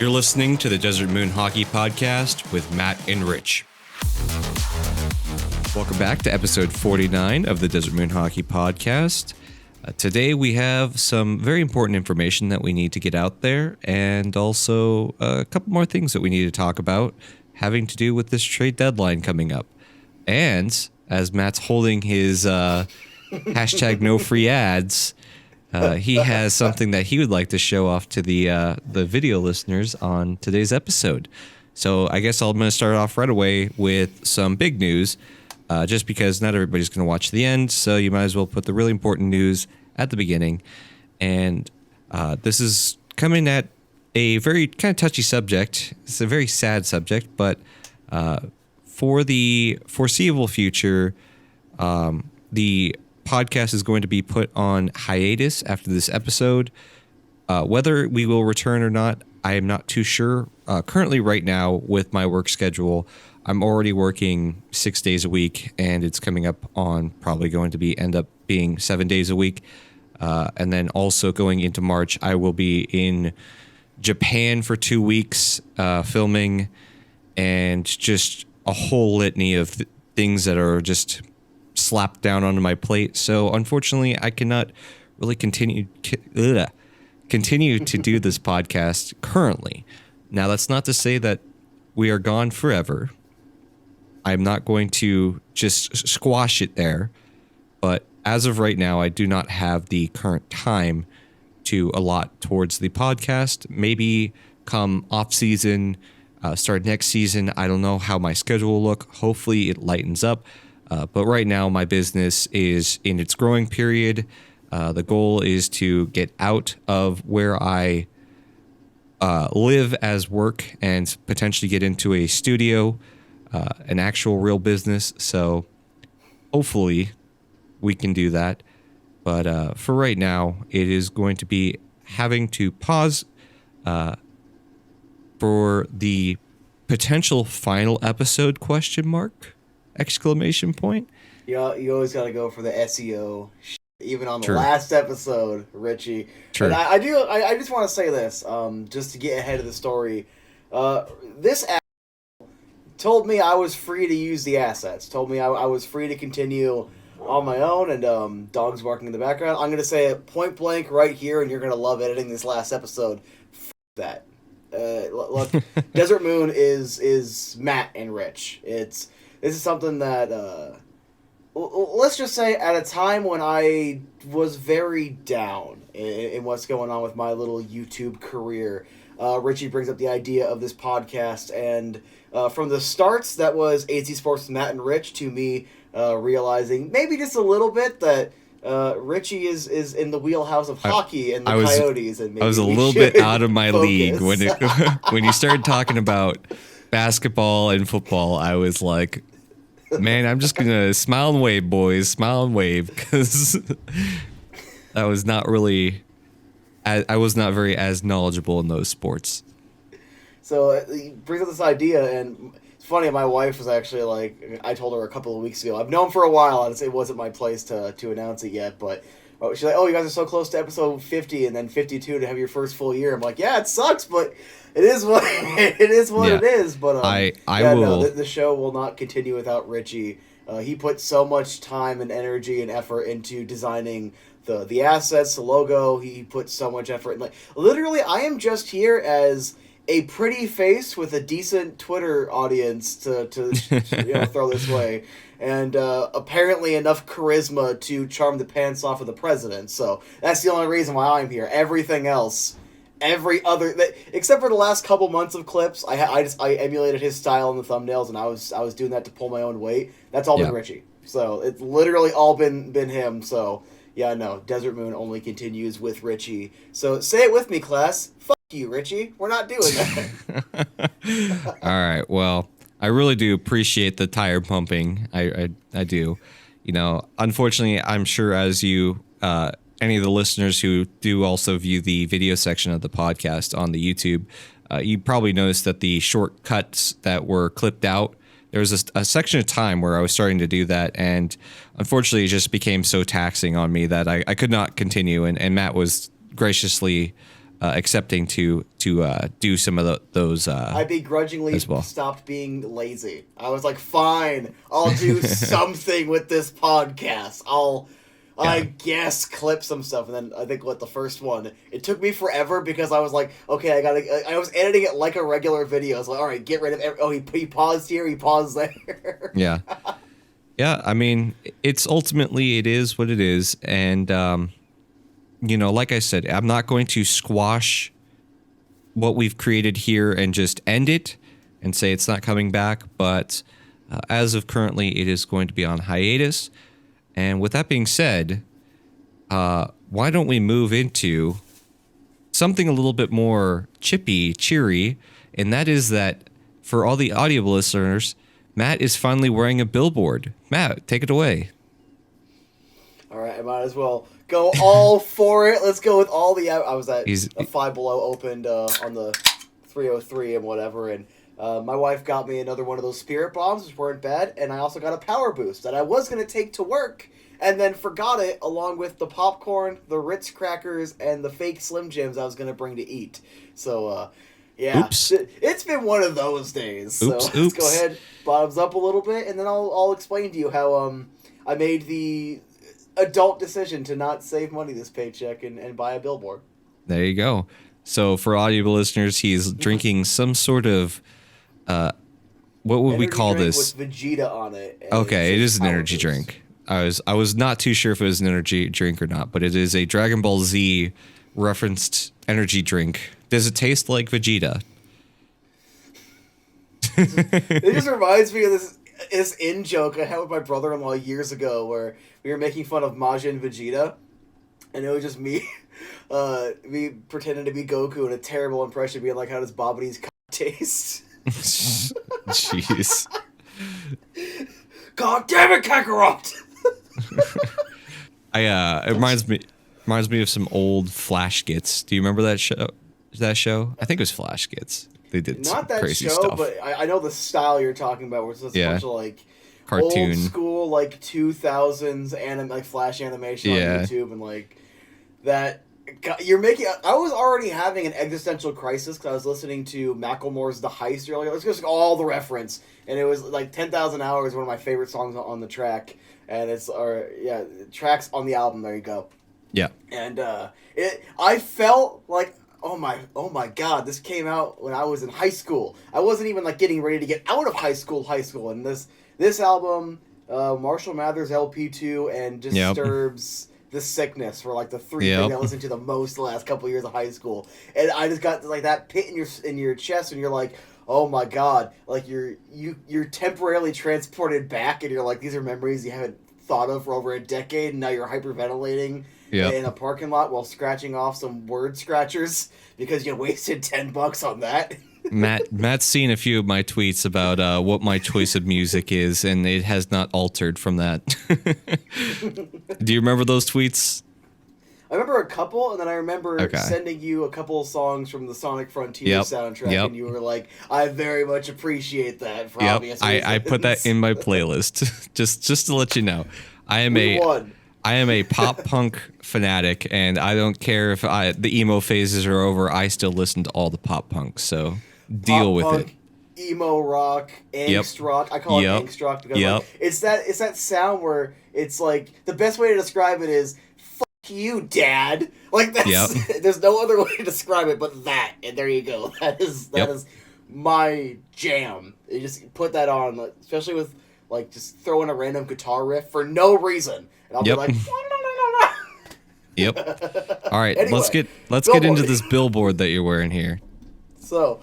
You're listening to the Desert Moon Hockey Podcast with Matt and Rich. Welcome back to episode 49 of the Desert Moon Hockey Podcast. Today we have some very important information that we need to get out there, and also a couple more things that we need to talk about having to do with this trade deadline coming up. And as Matt's holding his hashtag no free ads, he has something that he would like to show off to the video listeners on today's episode. So I guess I'm going to start off right away with some big news, just because not everybody's going to watch the end, so you might as well put the really important news at the beginning. And this is coming at a very kind of touchy subject. It's a very sad subject, but for the foreseeable future, the podcast is going to be put on hiatus after this episode. Whether we will return or not, I am not too sure. Currently, right now, with my work schedule, I'm already working 6 days a week, and it's coming up on probably going to end up being 7 days a week. And then also going into March, I will be in Japan for 2 weeks filming, and just a whole litany of things that are just slapped down onto my plate. So unfortunately, I cannot really continue to do this podcast currently. Now, that's not to say that we are gone forever. I'm not going to just squash it there. But as of right now, I do not have the current time to allot towards the podcast. Maybe come off season, start next season. I don't know how my schedule will look. Hopefully it lightens up. But right now, my business is in its growing period. The goal is to get out of where I live as work and potentially get into a studio, an actual real business. So hopefully we can do that. But for right now, it is going to be having to pause for the potential final episode ? Exclamation point. Yeah, you always got to go for the SEO, even on the last episode, Richie. True. But I just want to say this, just to get ahead of the story. This told me I was free to use the assets. Told me I was free to continue on my own, and dogs barking in the background. I'm going to say it point blank right here, and you're going to love editing this last episode. That. Look, Desert Moon is Matt and Rich. This is something that, let's just say, at a time when I was very down in what's going on with my little YouTube career, Richie brings up the idea of this podcast, and from the starts, that was AC Sports Matt and Rich, to me realizing maybe just a little bit that Richie is in the wheelhouse of hockey and the Coyotes. And maybe I was a little bit out of my league when you started talking about basketball and football. I was like, man, I'm just going to smile and wave, boys. Smile and wave, because I was not very as knowledgeable in those sports. So he brings up this idea, and it's funny, my wife was actually like, I told her a couple of weeks ago, I've known for a while, and it wasn't my place to announce it yet, but she's like, oh, you guys are so close to episode 50 and then 52 to have your first full year. I'm like, yeah, it sucks, but it is what it is. But I will. No, the show will not continue without Richie. He put so much time and energy and effort into designing the assets, the logo. He put so much effort in. Like, literally, I am just here as a pretty face with a decent Twitter audience to throw this way, and apparently enough charisma to charm the pants off of the president. So that's the only reason why I'm here. Everything else, except for the last couple months of clips, I emulated his style in the thumbnails, and I was doing that to pull my own weight. That's all been Richie. So it's literally all been him. So yeah, no, Desert Moon only continues with Richie. So say it with me, class. Fuck you, Richie. We're not doing that. All right. Well, I really do appreciate the tire pumping. I do. Unfortunately, I'm sure as you, any of the listeners who do also view the video section of the podcast on the YouTube, you probably noticed that the short cuts that were clipped out, there was a section of time where I was starting to do that, and unfortunately it just became so taxing on me that I could not continue, and Matt was graciously accepting to do some of those I begrudgingly as well. stopped being lazy. I was like, fine, I'll do something with this podcast. I guess clip some stuff. And then I think the first one, it took me forever because I was like, okay, I was editing it like a regular video. I was like, all right, get rid of he paused here, he paused there. Yeah. Yeah, I mean, it is what it is. And, like I said, I'm not going to squash what we've created here and just end it and say it's not coming back. But as of currently, it is going to be on hiatus. And with that being said, why don't we move into something a little bit more cheery, and that is that for all the audio listeners, Matt is finally wearing a billboard. Matt, take it away. All right, I might as well go all for it. Let's go with all the... I was at a Five Below opened on the 303 and whatever, and my wife got me another one of those spirit bombs, which weren't bad, and I also got a power boost that I was going to take to work, and then forgot it along with the popcorn, the Ritz crackers, and the fake Slim Jims I was going to bring to eat. So, yeah, Oops. It's been one of those days. Oops, so let's go ahead, bottoms up a little bit, and then I'll explain to you how I made the adult decision to not save money this paycheck and buy a billboard. There you go. So for audio listeners, he's drinking some sort of what would we call this? With Vegeta on it. Okay, it is an energy drink. I was not too sure if it was an energy drink or not, but it is a Dragon Ball Z referenced energy drink. Does it taste like Vegeta? It just reminds me of this in-joke I had with my brother-in-law years ago where we were making fun of Majin Vegeta, and it was just me pretending to be Goku in a terrible impression being like, how does Bobity's taste? Jeez. God damn it, Kakarot! It reminds me of some old Flash skits. Do you remember that show? I think it was Flash skits. They did not that crazy show, stuff. but I know the style you're talking about, where it's just a bunch of like cartoon, old school 2000s Flash animation on YouTube, and like that. You're making. I was already having an existential crisis because I was listening to Macklemore's "The Heist" earlier. Let's just all the reference, and it was like 10,000 Hours, one of my favorite songs on the track, and tracks on the album. There you go. Yeah. And I felt like, oh my God, this came out when I was in high school. I wasn't even getting ready to get out of high school, and this album, Marshall Mathers LP2 and Disturbed's The Sickness were the three things I listened to the most the last couple of years of high school, and I just got that pit in your chest, and you're like, oh my God, you're temporarily transported back, and you're like, these are memories you haven't thought of for over a decade, and now you're hyperventilating in a parking lot while scratching off some word scratchers because you wasted $10 on that. Matt's seen a few of my tweets about what my choice of music is, and it has not altered from that. Do you remember those tweets? I remember a couple, and then I remember sending you a couple of songs from the Sonic Frontier soundtrack, and you were like, I very much appreciate that for obvious reasons. I put that in my playlist, just to let you know. I am a pop punk fanatic, and I don't care if the emo phases are over. I still listen to all the pop punk, so deal with it. Emo rock, angst rock. I call it angst rock because it's that sound where it's the best way to describe it is "fuck you, Dad." There's no other way to describe it but that, and there you go. That is my jam. You just put that on, especially with just throw in a random guitar riff for no reason. And I'll be like, no. Yep. All right, anyway, let's get into this billboard that you're wearing here. So,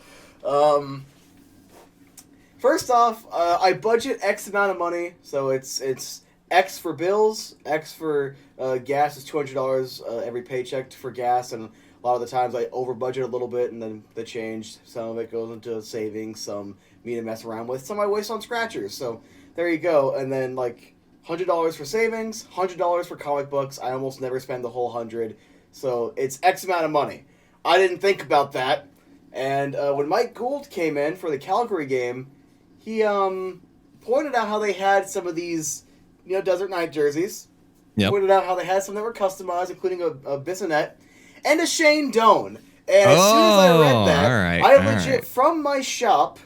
first off, I budget X amount of money, so it's X for bills, X for gas is $200 every paycheck for gas, and a lot of the times I over budget a little bit, and then the change, some of it goes into savings, some me to mess around with, some I waste on scratchers. So there you go, and then $100 for savings, $100 for comic books. I almost never spend the whole $100, so it's X amount of money. I didn't think about that, and when Mike Gould came in for the Calgary game, he pointed out how they had some of these, Desert Night jerseys. Pointed out how they had some that were customized, including a Bissonette and a Shane Doan. And as soon as I read that, all right, I all legit, right. from my shop,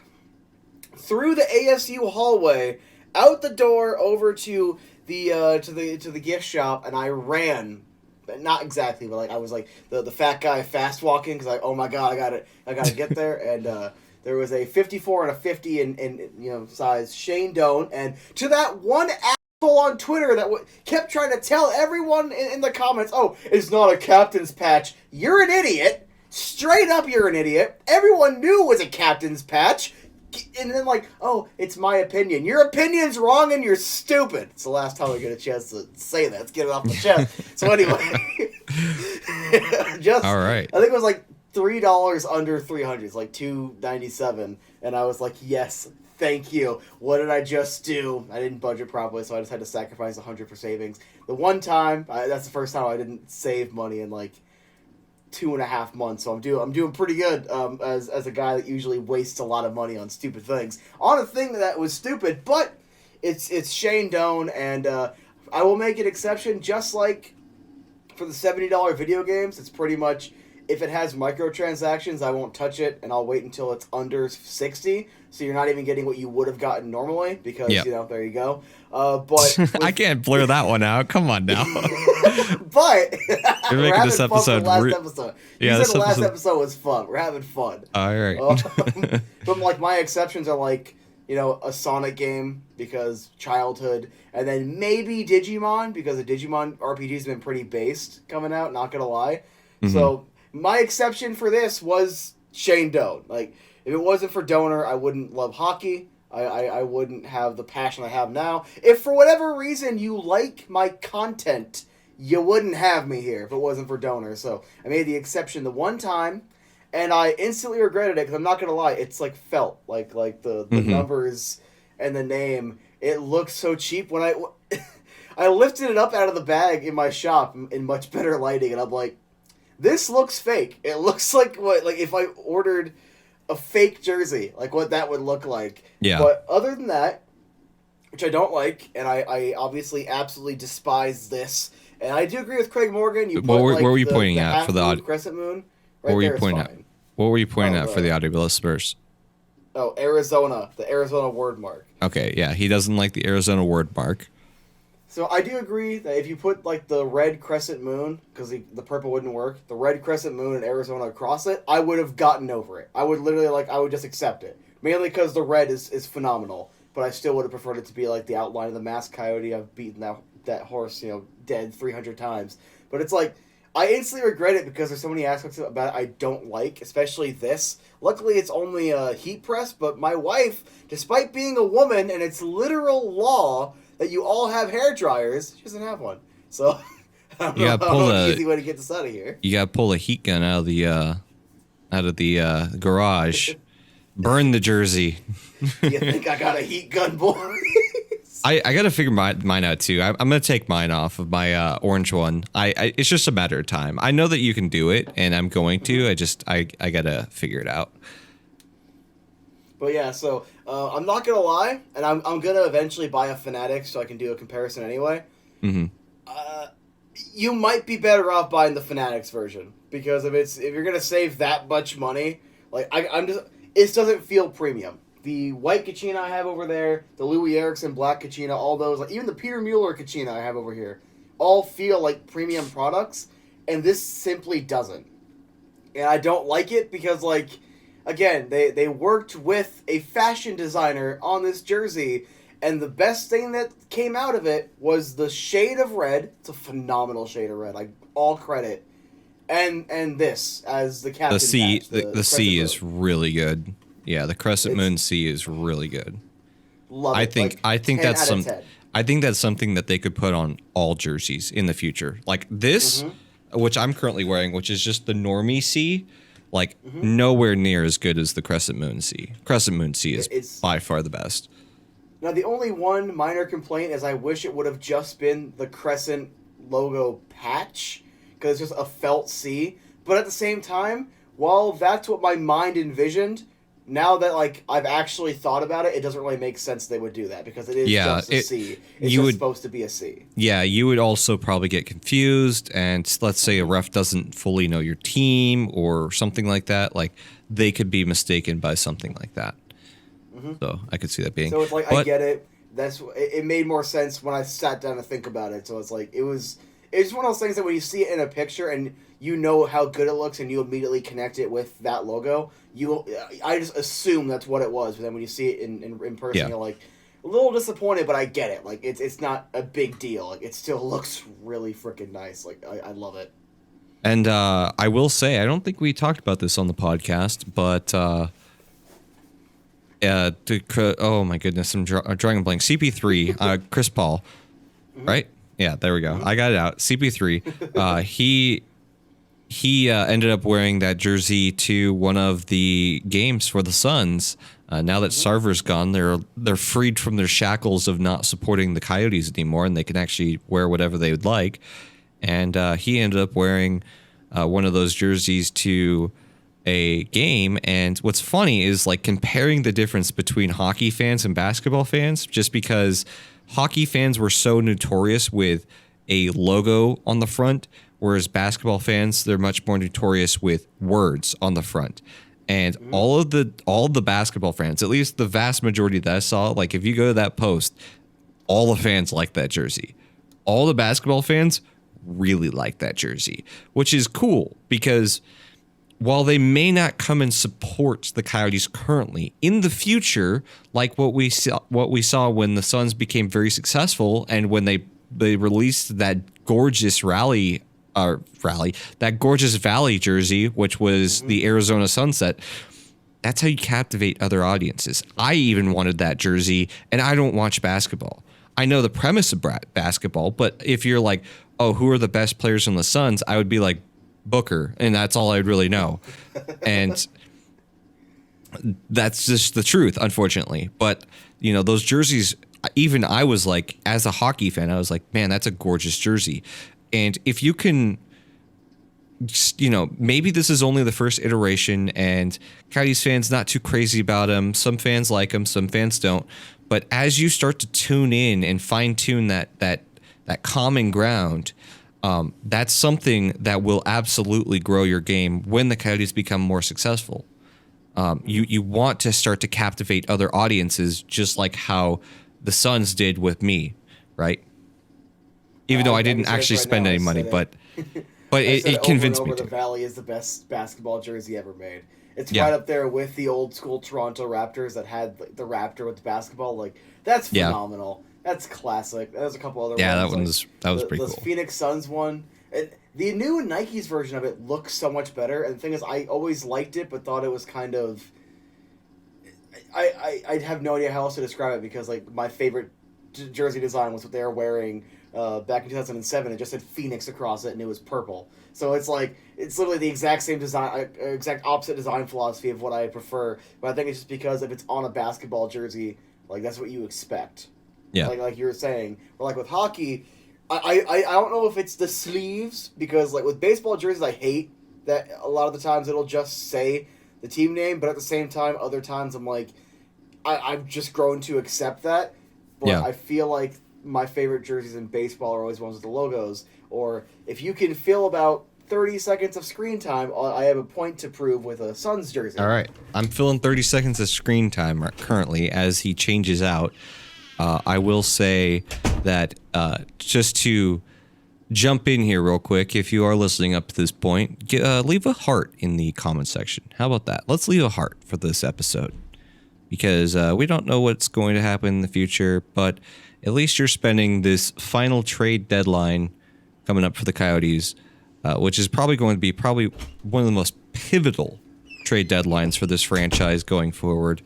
through the ASU hallway, out the door over to the gift shop, and I ran. Not exactly, but like I was like the fat guy fast walking because oh my god, I gotta get there. And there was a 54 and a 50 in size Shane Doan, and to that one asshole on Twitter that kept trying to tell everyone in the comments, oh, it's not a captain's patch. You're an idiot. Straight up, you're an idiot. Everyone knew it was a captain's patch. And then like, oh, it's my opinion. Your opinion's wrong and you're stupid. It's the last time I get a chance to say that. Let's get it off my chest. So anyway, All right. I think it was like $3 under 300. It's like $2.97, and I was like, yes, thank you. What did I just do? I didn't budget properly, so I just had to sacrifice 100 for savings. The one time, that's the first time I didn't save money in like 2.5 months, so I'm doing pretty good as a guy that usually wastes a lot of money on stupid things. On a thing that was stupid, but it's Shane Doan, and I will make an exception, just like for the $70 video games. It's pretty much, if it has microtransactions, I won't touch it, and I'll wait until it's under 60, so you're not even getting what you would have gotten normally, because, there you go. But I can't blur that one out. Come on now. But you're making this episode. Yeah, the last episode was fun. We're having fun. All right. But like my exceptions are like, a Sonic game because childhood, and then maybe Digimon because the Digimon RPG's been pretty based coming out. Not gonna lie. Mm-hmm. So my exception for this was Shane Doan. Like, if it wasn't for Donor, I wouldn't love hockey. I wouldn't have the passion I have now. If for whatever reason you like my content, you wouldn't have me here if it wasn't for Donor. So I made the exception the one time, and I instantly regretted it because I'm not going to lie, it's like felt like the numbers and the name. It looked so cheap when I lifted it up out of the bag in my shop in much better lighting, and I'm like, this looks fake. It looks like if I ordered a fake jersey, like what that would look like. Yeah. But other than that, which I don't like, and I obviously absolutely despise this, and I do agree with Craig Morgan. What were you pointing at for the audio? Crescent moon? Right, what were you pointing at? What were you pointing at for the audio listeners? Oh, Arizona, the Arizona word mark. Okay, yeah, he doesn't like the Arizona word mark. So I do agree that if you put like the red crescent moon, because the purple wouldn't work, the red crescent moon and Arizona across it, I would have gotten over it. I would literally I would just accept it. Mainly because the red is phenomenal, but I still would have preferred it to be like the outline of the masked coyote. I've beaten that horse, dead 300 times. But it's like, I instantly regret it because there's so many aspects about it I don't like, especially this. Luckily, it's only a heat press, but my wife, despite being a woman and it's literal law that you all have hair dryers, she doesn't have one. So I don't know an easy way to get this out of here. You gotta pull a heat gun out of the garage, burn the jersey. You think I got a heat gun, boys? I gotta figure mine out too. I'm gonna take mine off of my orange one. It's just a matter of time. I know that you can do it, and I'm going to. I gotta figure it out. But yeah, so I'm not gonna lie, and I'm gonna eventually buy a Fnatic so I can do a comparison anyway. Mm-hmm. You might be better off buying the Fanatics version because if you're gonna save that much money, like it doesn't feel premium. The white Kachina I have over there, the Louis Erickson black Kachina, all those, like even the Peter Mueller Kachina I have over here, all feel like premium products, and this simply doesn't. And I don't like it because, like, again, they worked with a fashion designer on this jersey, and the best thing that came out of it was the shade of red. It's a phenomenal shade of red, like all credit. And this as the captain. The C is really good. Yeah, the Crescent Moon C is really good. Love it. I think that's something that they could put on all jerseys in the future. Like this, which I'm currently wearing, which is just the normie C, like nowhere near as good as the Crescent Moon C. Crescent Moon C is by far the best. Now the only one minor complaint is I wish it would have just been the Crescent logo patch, because it's just a felt C. But at the same time, while that's what my mind envisioned, now that like I've actually thought about it, it doesn't really make sense they would do that because it is just a C. It's just supposed to be a C. Yeah, you would also probably get confused, and let's say a ref doesn't fully know your team or something like that. Like they could be mistaken by something like that. Mm-hmm. So I could see that being. So it's like I get it. It made more sense when I sat down to think about it. So it's like it's one of those things that when you see it in a picture and you know how good it looks and you immediately connect it with that logo, I just assume that's what it was. But then when you see it in person, you're like a little disappointed, but I get it. Like it's not a big deal. Like it still looks really freaking nice. Like I love it. And I will say, I don't think we talked about this on the podcast, but oh my goodness, I'm drawing a blank. CP3, Chris Paul, right? Yeah, there we go. I got it out. CP3. He ended up wearing that jersey to one of the games for the Suns. Now that Sarver's gone, they're freed from their shackles of not supporting the Coyotes anymore, and they can actually wear whatever they would like. And he ended up wearing one of those jerseys to a game. And what's funny is like comparing the difference between hockey fans and basketball fans, just because hockey fans were so notorious with a logo on the front, whereas basketball fans, they're much more notorious with words on the front. And all of the basketball fans, at least the vast majority that I saw, like if you go to that post, all the fans like that jersey. All the basketball fans really like that jersey, which is cool because while they may not come and support the Coyotes currently, in the future, like what we saw when the Suns became very successful and when they released that gorgeous that gorgeous Valley jersey, which was the Arizona sunset. That's how you captivate other audiences. I even wanted that jersey, and I don't watch basketball. I know the premise of basketball, but if you're like, oh, who are the best players on the Suns? I would be like, Booker, and that's all I'd really know. And that's just the truth, unfortunately. But, you know, those jerseys, even I was like, as a hockey fan, I was like, man, that's a gorgeous jersey. And if you can, you know, maybe this is only the first iteration and Coyotes fans not too crazy about him. Some fans like him, some fans don't. But as you start to tune in and fine tune that common ground, that's something that will absolutely grow your game when the Coyotes become more successful. You want to start to captivate other audiences, just like how the Suns did with me, right? Even though I didn't actually spend any money, but it convinced me to. The Valley is the best basketball jersey ever made. It's right up there with the old school Toronto Raptors that had the Raptor with the basketball. Like that's phenomenal. That's classic. There's a couple other ones. Yeah, that was pretty cool. The Phoenix Suns one. The new Nike's version of it looks so much better. And the thing is, I always liked it, but thought it was kind of. I have no idea how else to describe it because like my favorite jersey design was what they were wearing back in 2007. It just said Phoenix across it, and it was purple. So it's like it's literally the exact same design, exact opposite design philosophy of what I prefer. But I think it's just because if it's on a basketball jersey, like that's what you expect. Yeah. Like you were saying, or like with hockey, I don't know if it's the sleeves because like with baseball jerseys, I hate that a lot of the times it'll just say the team name, but at the same time, other times I'm like, I've just grown to accept that. But I feel like my favorite jerseys in baseball are always ones with the logos. Or if you can fill about 30 seconds of screen time, I have a point to prove with a Suns jersey. All right. I'm filling 30 seconds of screen time currently as he changes out. I will say that just to jump in here real quick, if you are listening up to this point, leave a heart in the comment section. How about that? Let's leave a heart for this episode because we don't know what's going to happen in the future, but at least you're spending this final trade deadline coming up for the Coyotes, which is probably going to be one of the most pivotal trade deadlines for this franchise going forward.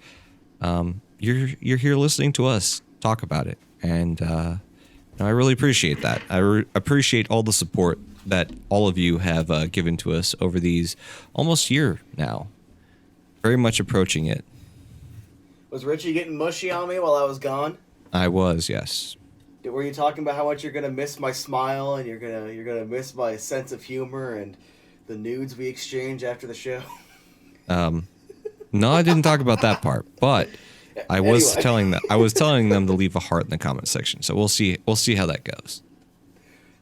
You're here listening to us talk about it, and I really appreciate that. I appreciate all the support that all of you have given to us over these almost year now. Very much approaching it. Was Richie getting mushy on me while I was gone? I was, yes. Were you talking about how much you're gonna miss my smile and you're gonna miss my sense of humor and the nudes we exchange after the show? No, I didn't talk about that part, but I was Anyway. telling them to leave a heart in the comment section. So we'll see how that goes.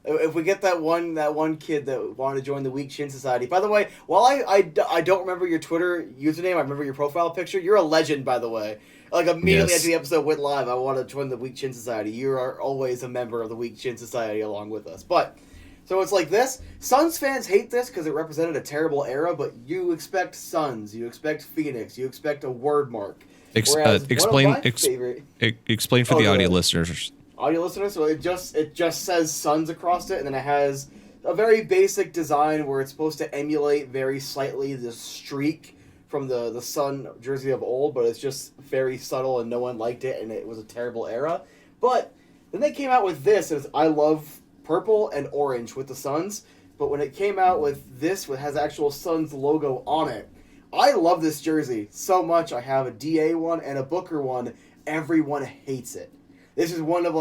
If we get that one kid that wanted to join the Weak Chin Society. By the way, while I don't remember your Twitter username, I remember your profile picture. You're a legend, by the way. Like, immediately Yes. after the episode went live, I want to join the Weak Chin Society. You are always a member of the Weak Chin Society along with us. But, so it's like this. Suns fans hate this because it represented a terrible era, but you expect Suns, you expect Phoenix, you expect a word mark. Whereas Explain one of my favorite... explain for the audio listeners. Audio listeners, so it just says Suns across it, and then it has a very basic design where it's supposed to emulate very slightly the streak from the Sun jersey of old, but it's just very subtle and no one liked it, and it was a terrible era. But then they came out with this, and I love purple and orange with the Suns, but when it came out with this, it has actual Suns logo on it. I love this jersey so much. I have a DA one and a Booker one. Everyone hates it. This is one of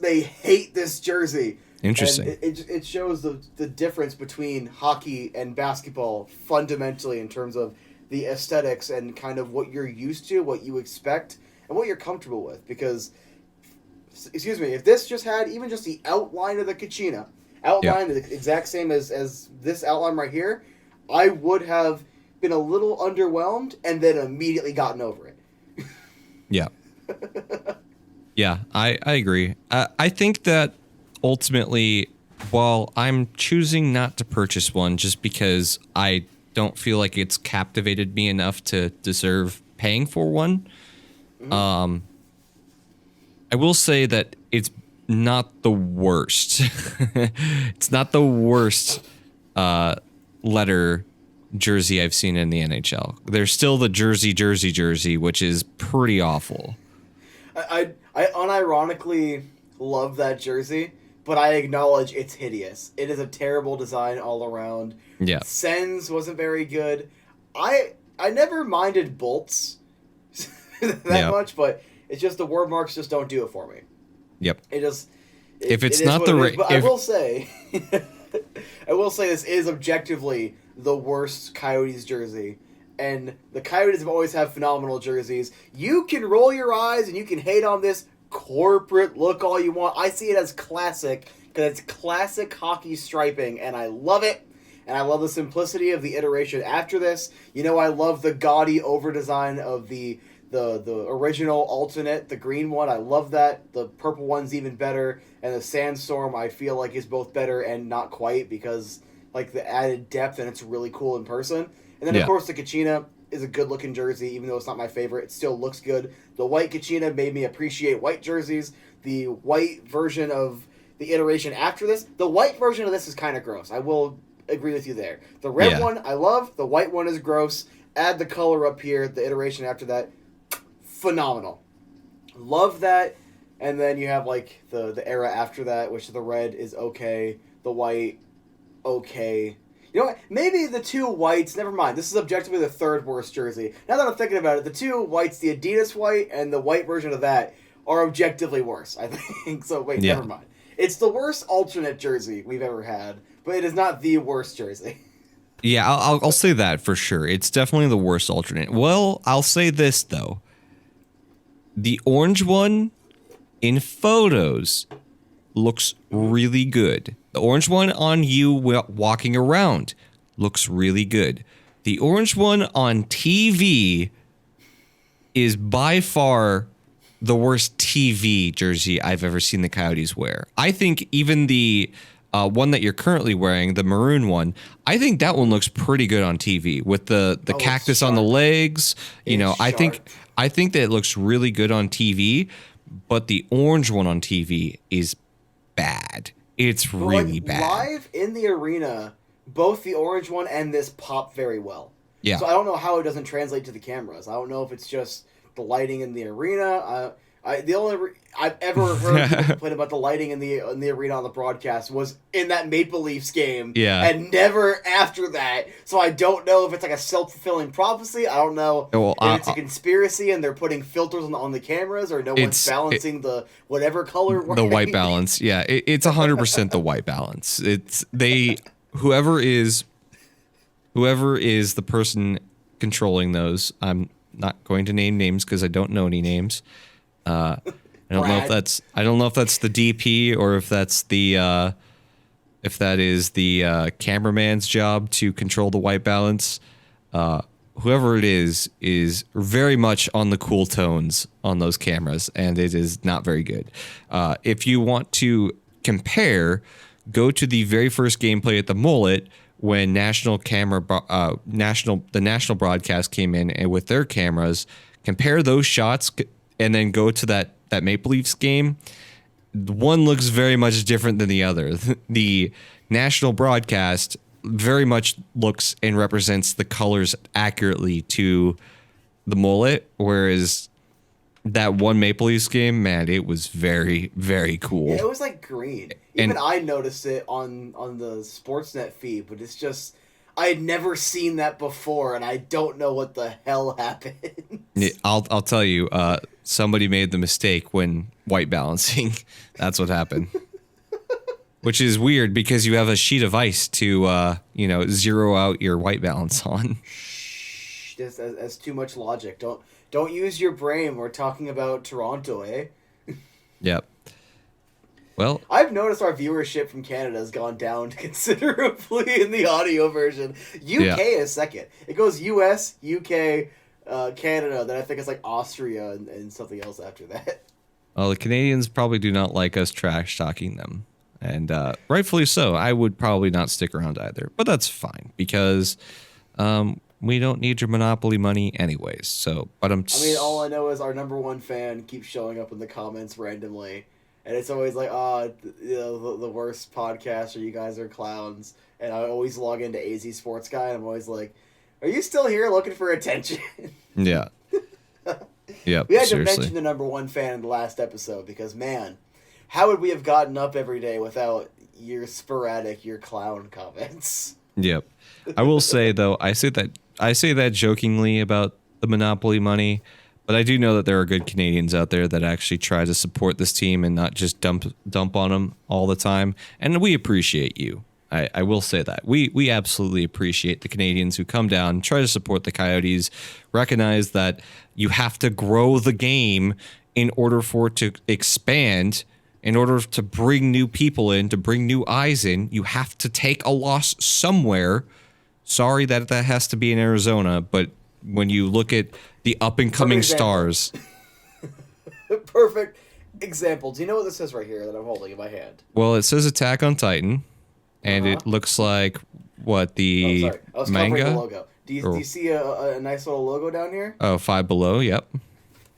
they hate this jersey. Interesting. And it shows the difference between hockey and basketball fundamentally in terms of the aesthetics and kind of what you're used to, what you expect, and what you're comfortable with. Because, excuse me, if this just had even just the outline of the Kachina, the exact same as this outline right here, I would have been a little underwhelmed and then immediately gotten over it. Yeah. Yeah, I agree. I think that ultimately, while I'm choosing not to purchase one just because I don't feel like it's captivated me enough to deserve paying for one, I will say that it's not the worst. It's not the worst letter jersey I've seen in the NHL. There's still the jersey, which is pretty awful. I unironically love that jersey, but I acknowledge it's hideous. It is a terrible design all around. Yeah. Sens wasn't very good. I never minded bolts that much, but it's just the word marks just don't do it for me. Yep. If it's not the right, but I will say, this is objectively the worst Coyotes jersey. And the Coyotes have always had phenomenal jerseys. You can roll your eyes and you can hate on this corporate look all you want. I see it as classic because it's classic hockey striping, and I love it. And I love the simplicity of the iteration after this. You know, I love the gaudy over-design of the original alternate, the green one. I love that. The purple one's even better. And the Sandstorm, I feel like, is both better and not quite because, like, the added depth, and it's really cool in person. And then, of course, the Kachina is a good-looking jersey, even though it's not my favorite. It still looks good. The white Kachina made me appreciate white jerseys. The white version of the iteration after this, the white version of this is kind of gross. I will agree with you there. The red one, I love. The white one is gross. Add the color up here. The iteration after that, phenomenal. Love that. And then you have, like, the era after that, which the red is okay. The white, okay. You know what? Maybe the two whites, never mind. This is objectively the third worst jersey. Now that I'm thinking about it, the two whites, the Adidas white and the white version of that, are objectively worse, I think. So, wait, never mind. It's the worst alternate jersey we've ever had, but it is not the worst jersey. Yeah, I'll say that for sure. It's definitely the worst alternate. Well, I'll say this, though. The orange one in photos looks really good. The orange one on you walking around looks really good. The orange one on TV is by far the worst TV jersey I've ever seen the Coyotes wear. I think even the one that you're currently wearing, the maroon one, I think that one looks pretty good on TV with the cactus on the legs. I think that it looks really good on TV, but the orange one on TV is bad. It's really bad. Live in the arena, both the orange one and this pop very well. Yeah. So I don't know how it doesn't translate to the cameras. I don't know if it's just the lighting in the arena. The only I've ever heard people complain about the lighting in the arena on the broadcast was in that Maple Leafs game. Yeah. And never after that. So I don't know if it's like a self-fulfilling prophecy. I don't know if it's a conspiracy and they're putting filters on the cameras or no one's balancing the whatever color. The white balance. Yeah. It's 100% the white balance. Whoever is the person controlling those. I'm not going to name names because I don't know any names. I don't know if that's the DP or if that's the if that is the cameraman's job to control the white balance. Whoever it is very much on the cool tones on those cameras, and it is not very good. If you want to compare, go to the very first gameplay at the Mullet when the national broadcast came in and with their cameras. Compare those shots and then go to that Maple Leafs game. One looks very much different than the other. The national broadcast very much looks and represents the colors accurately to the Mullet, whereas that one Maple Leafs game, man, it was very, very cool. Yeah, it was like green. Even I noticed it on the Sportsnet feed, but it's just I had never seen that before, and I don't know what the hell happened. I'll tell you, somebody made the mistake when white balancing. That's what happened. Which is weird because you have a sheet of ice to, zero out your white balance on. Shh, that's too much logic. Don't use your brain. We're talking about Toronto, eh? Yep. Well, I've noticed our viewership from Canada has gone down considerably in the audio version. UK is second. It goes US, UK, Canada, then I think it's like Austria and something else after that. Well, the Canadians probably do not like us trash talking them. And rightfully so. I would probably not stick around either. But that's fine because we don't need your Monopoly money anyways. So, but all I know is our number one fan keeps showing up in the comments randomly. And it's always like, the worst podcast or you guys are clowns. And I always log into AZ Sports Guy and I'm always like, are you still here looking for attention? Yeah. Yeah. We had to mention the number one fan in the last episode because, man, how would we have gotten up every day without your clown comments? Yep. I will say though, I say that jokingly about the Monopoly money, but I do know that there are good Canadians out there that actually try to support this team and not just dump on them all the time. And we appreciate you. I will say that. We absolutely appreciate the Canadians who come down, try to support the Coyotes, recognize that you have to grow the game in order for it to expand. In order to bring new people in, to bring new eyes in, you have to take a loss somewhere. Sorry that has to be in Arizona, but when you look at the up-and-coming stars... Perfect example. Do you know what this says right here that I'm holding in my hand? Well, it says Attack on Titan, and it looks like, what, the manga? I was covering the logo. Do you see a nice little logo down here? Oh, Five Below, yep.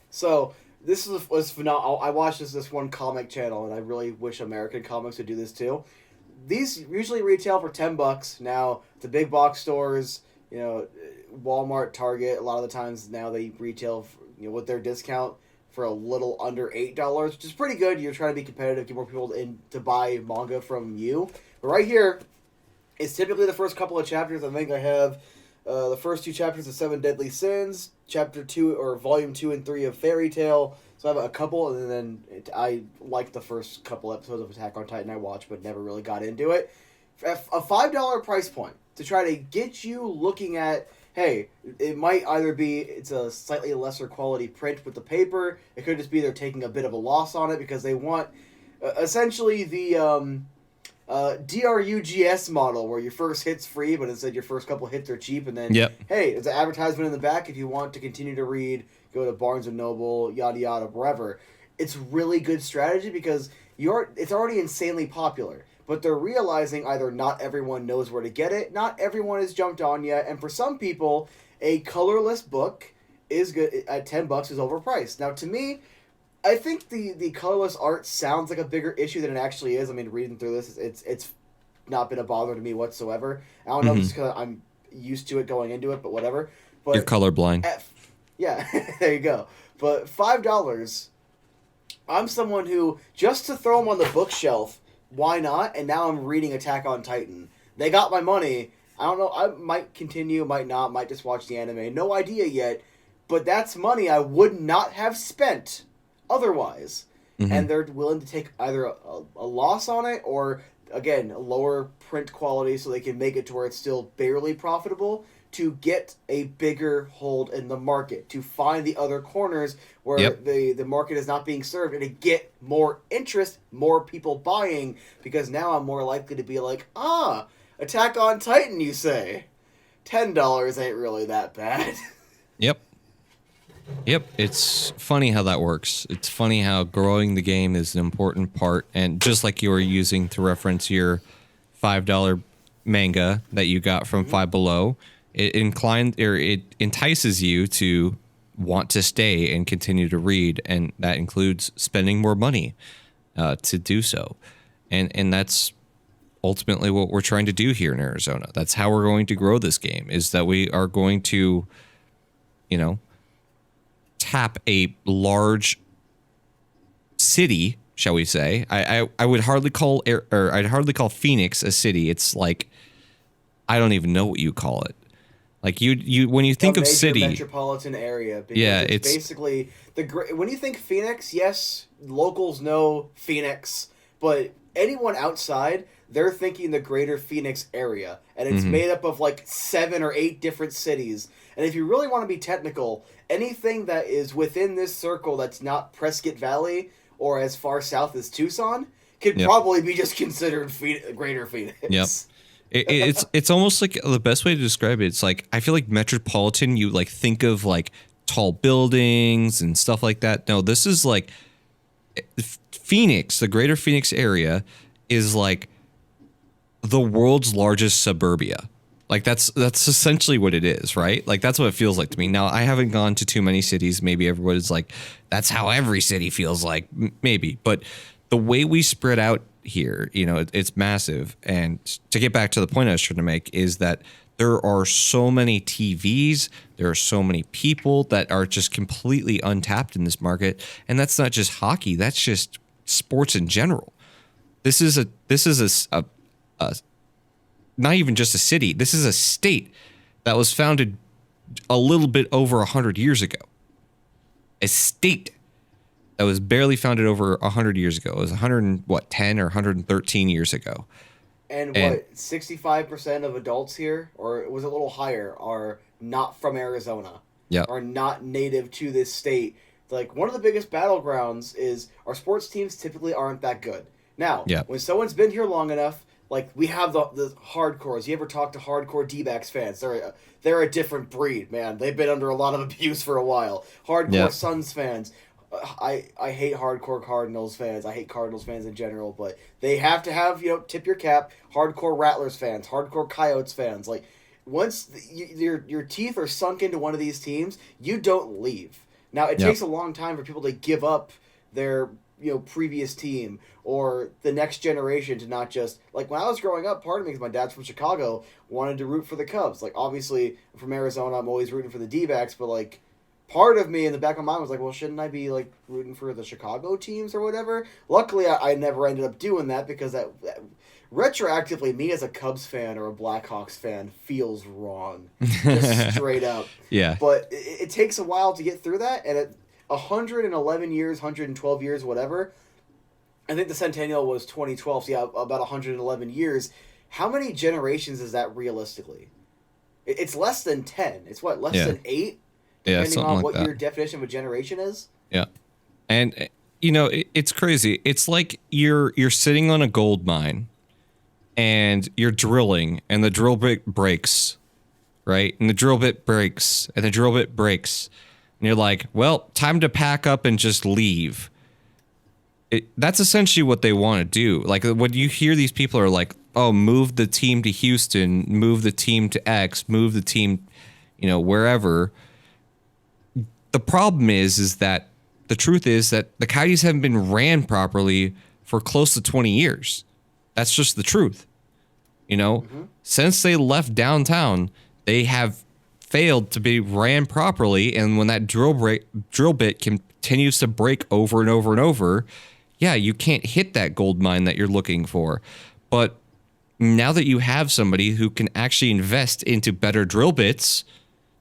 So... This was phenomenal. I watched this one comic channel, and I really wish American comics would do this too. These usually retail for $10. Now, the big box stores, Walmart, Target, a lot of the times now they retail, with their discount for a little under $8, which is pretty good. You're trying to be competitive, get more people in to buy manga from you. But right here, it's typically the first couple of chapters. I think I have the first two chapters of Seven Deadly Sins, Chapter 2 or Volume 2 and 3 of Fairy Tail. So I have a couple, and then I like the first couple episodes of Attack on Titan I watched, but never really got into it. A $5 price point to try to get you looking at, hey, it might either be it's a slightly lesser quality print with the paper. It could just be they're taking a bit of a loss on it because they want essentially the DRUGS model where your first hit's free, but instead your first couple hits are cheap, and then, hey, it's an advertisement in the back. If you want to continue to read, go to Barnes & Noble, yada yada, wherever. It's really good strategy because it's already insanely popular, but they're realizing either not everyone knows where to get it, not everyone has jumped on yet, and for some people, a colorless book is good at $10 is overpriced. Now, to me, I think the colorless art sounds like a bigger issue than it actually is. I mean, reading through this, it's not been a bother to me whatsoever. I don't know if it's because I'm used to it going into it, but whatever. But you're colorblind. Yeah, there you go. But $5, I'm someone who, just to throw them on the bookshelf, why not? And now I'm reading Attack on Titan. They got my money. I don't know. I might continue, might not, might just watch the anime. No idea yet. But that's money I would not have spent otherwise. And they're willing to take either a loss on it or, again, a lower print quality so they can make it to where it's still barely profitable to get a bigger hold in the market, to find the other corners where Yep. the market is not being served, and to get more interest, more people buying, because now I'm more likely to be like, Attack on Titan, you say? $10 ain't really that bad. Yep. Yep. It's funny how that works. It's funny how growing the game is an important part. And just like you were using to reference your $5 manga that you got from Five Below, it entices you to want to stay and continue to read. And that includes spending more money to do so. And that's ultimately what we're trying to do here in Arizona. That's how we're going to grow this game, is that we are going to, tap a large city, shall we say. I would hardly call I'd hardly call Phoenix a city. It's like, I don't even know what you call it. Like you when you think of city, metropolitan area. Yeah, it's basically when you think Phoenix, yes, locals know Phoenix, but anyone outside, they're thinking the greater Phoenix area, and it's made up of like 7 or 8 different cities. And if you really want to be technical, anything that is within this circle that's not Prescott Valley or as far south as Tucson could probably be just considered greater Phoenix. Yep. It's almost like the best way to describe it. It's like, I feel like metropolitan, you like think of like tall buildings and stuff like that. No, this is like Phoenix, the greater Phoenix area is like the world's largest suburbia. Like that's essentially what it is, right? Like that's what it feels like to me. Now, I haven't gone to too many cities. Maybe everybody's like, that's how every city feels like, maybe. But the way we spread out here, it's massive. And to get back to the point I was trying to make is that there are so many TVs, there are so many people that are just completely untapped in this market. And that's not just hockey, that's just sports in general. This is a not even just a city. This is a state that was founded a little bit over 100 years ago. A state that was barely founded over 100 years ago. It was 110 or 113 years ago. And what, 65% of adults here, or was it a little higher, are not from Arizona. Yeah. Are not native to this state. Like, one of the biggest battlegrounds is our sports teams typically aren't that good. Now, when someone's been here long enough, like, we have the hardcores. You ever talk to hardcore D-backs fans? They're a different breed, man. They've been under a lot of abuse for a while. Hardcore Suns fans. I hate hardcore Cardinals fans. I hate Cardinals fans in general, but they have to have, tip your cap, hardcore Rattlers fans, hardcore Coyotes fans. Like, once your teeth are sunk into one of these teams, you don't leave. Now, it takes a long time for people to give up their previous team or the next generation to not just, like, when I was growing up, part of me, because my dad's from Chicago, wanted to root for the Cubs. Like, obviously, from Arizona, I'm always rooting for the D-backs, but, like, part of me in the back of my mind was like, well, shouldn't I be, like, rooting for the Chicago teams or whatever? Luckily, I never ended up doing that because that retroactively, me as a Cubs fan or a Blackhawks fan feels wrong. Just straight up. Yeah. But it takes a while to get through that, and at 111 years, 112 years, whatever, I think the Centennial was 2012, so yeah, about 111 years. How many generations is that realistically? It's less than 10. It's what, less than 8? Depending on like what that. Your definition of a generation is? Yeah. And, it's crazy. It's like you're sitting on a gold mine and you're drilling and the drill bit breaks, right? And the drill bit breaks and the drill bit breaks. And you're like, well, time to pack up and just leave. That's essentially what they want to do. Like, when you hear these people are like, oh, move the team to Houston, move the team to X, move the team, wherever. The problem is that the truth is that the Coyotes haven't been ran properly for close to 20 years. That's just the truth. Since they left downtown, they have failed to be ran properly. And when that drill bit continues to break over and over and over, you can't hit that gold mine that you're looking for. But now that you have somebody who can actually invest into better drill bits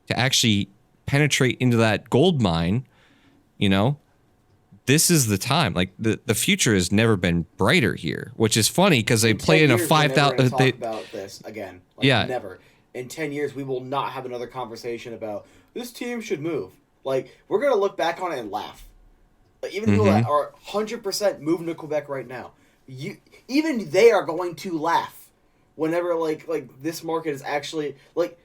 to actually penetrate into that gold mine, this is the time. Like, the future has never been brighter here, which is funny because they play in a 5,000. Talk about this again. Like, never. in 10 years, we will not have another conversation about this team should move. Like, we're going to look back on it and laugh. Like, even people that are 100% moving to Quebec right now, even they are going to laugh whenever, like this market is actually, like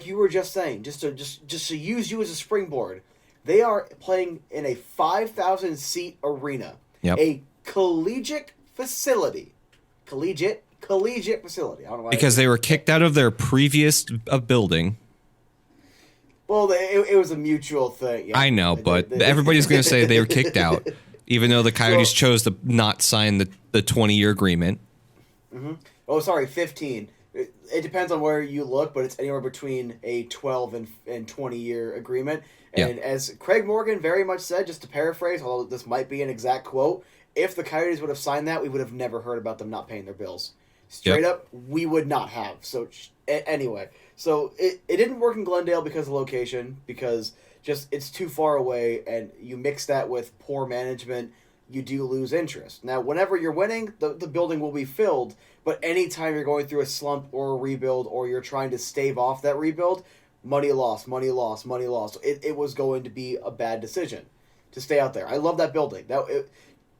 you were just saying, just to use you as a springboard, they are playing in a 5,000-seat arena. Yep. A collegiate facility. Collegiate facility. I don't know why. Because they were kicked out of their previous building. Well, it was a mutual thing. Yeah. I know, but everybody's going to say they were kicked out, even though the Coyotes chose to not sign the 20-year agreement. Mm-hmm. Oh, sorry, 15. It depends on where you look, but it's anywhere between a 12 and 20-year agreement. And as Craig Morgan very much said, just to paraphrase, although this might be an exact quote, if the Coyotes would have signed that, we would have never heard about them not paying their bills. Straight up, we would not have. So anyway, so it didn't work in Glendale because of location, because just it's too far away, and you mix that with poor management, you do lose interest. Now, whenever you're winning, the building will be filled, but anytime you're going through a slump or a rebuild, or you're trying to stave off that rebuild, money lost. It was going to be a bad decision to stay out there. I love that building.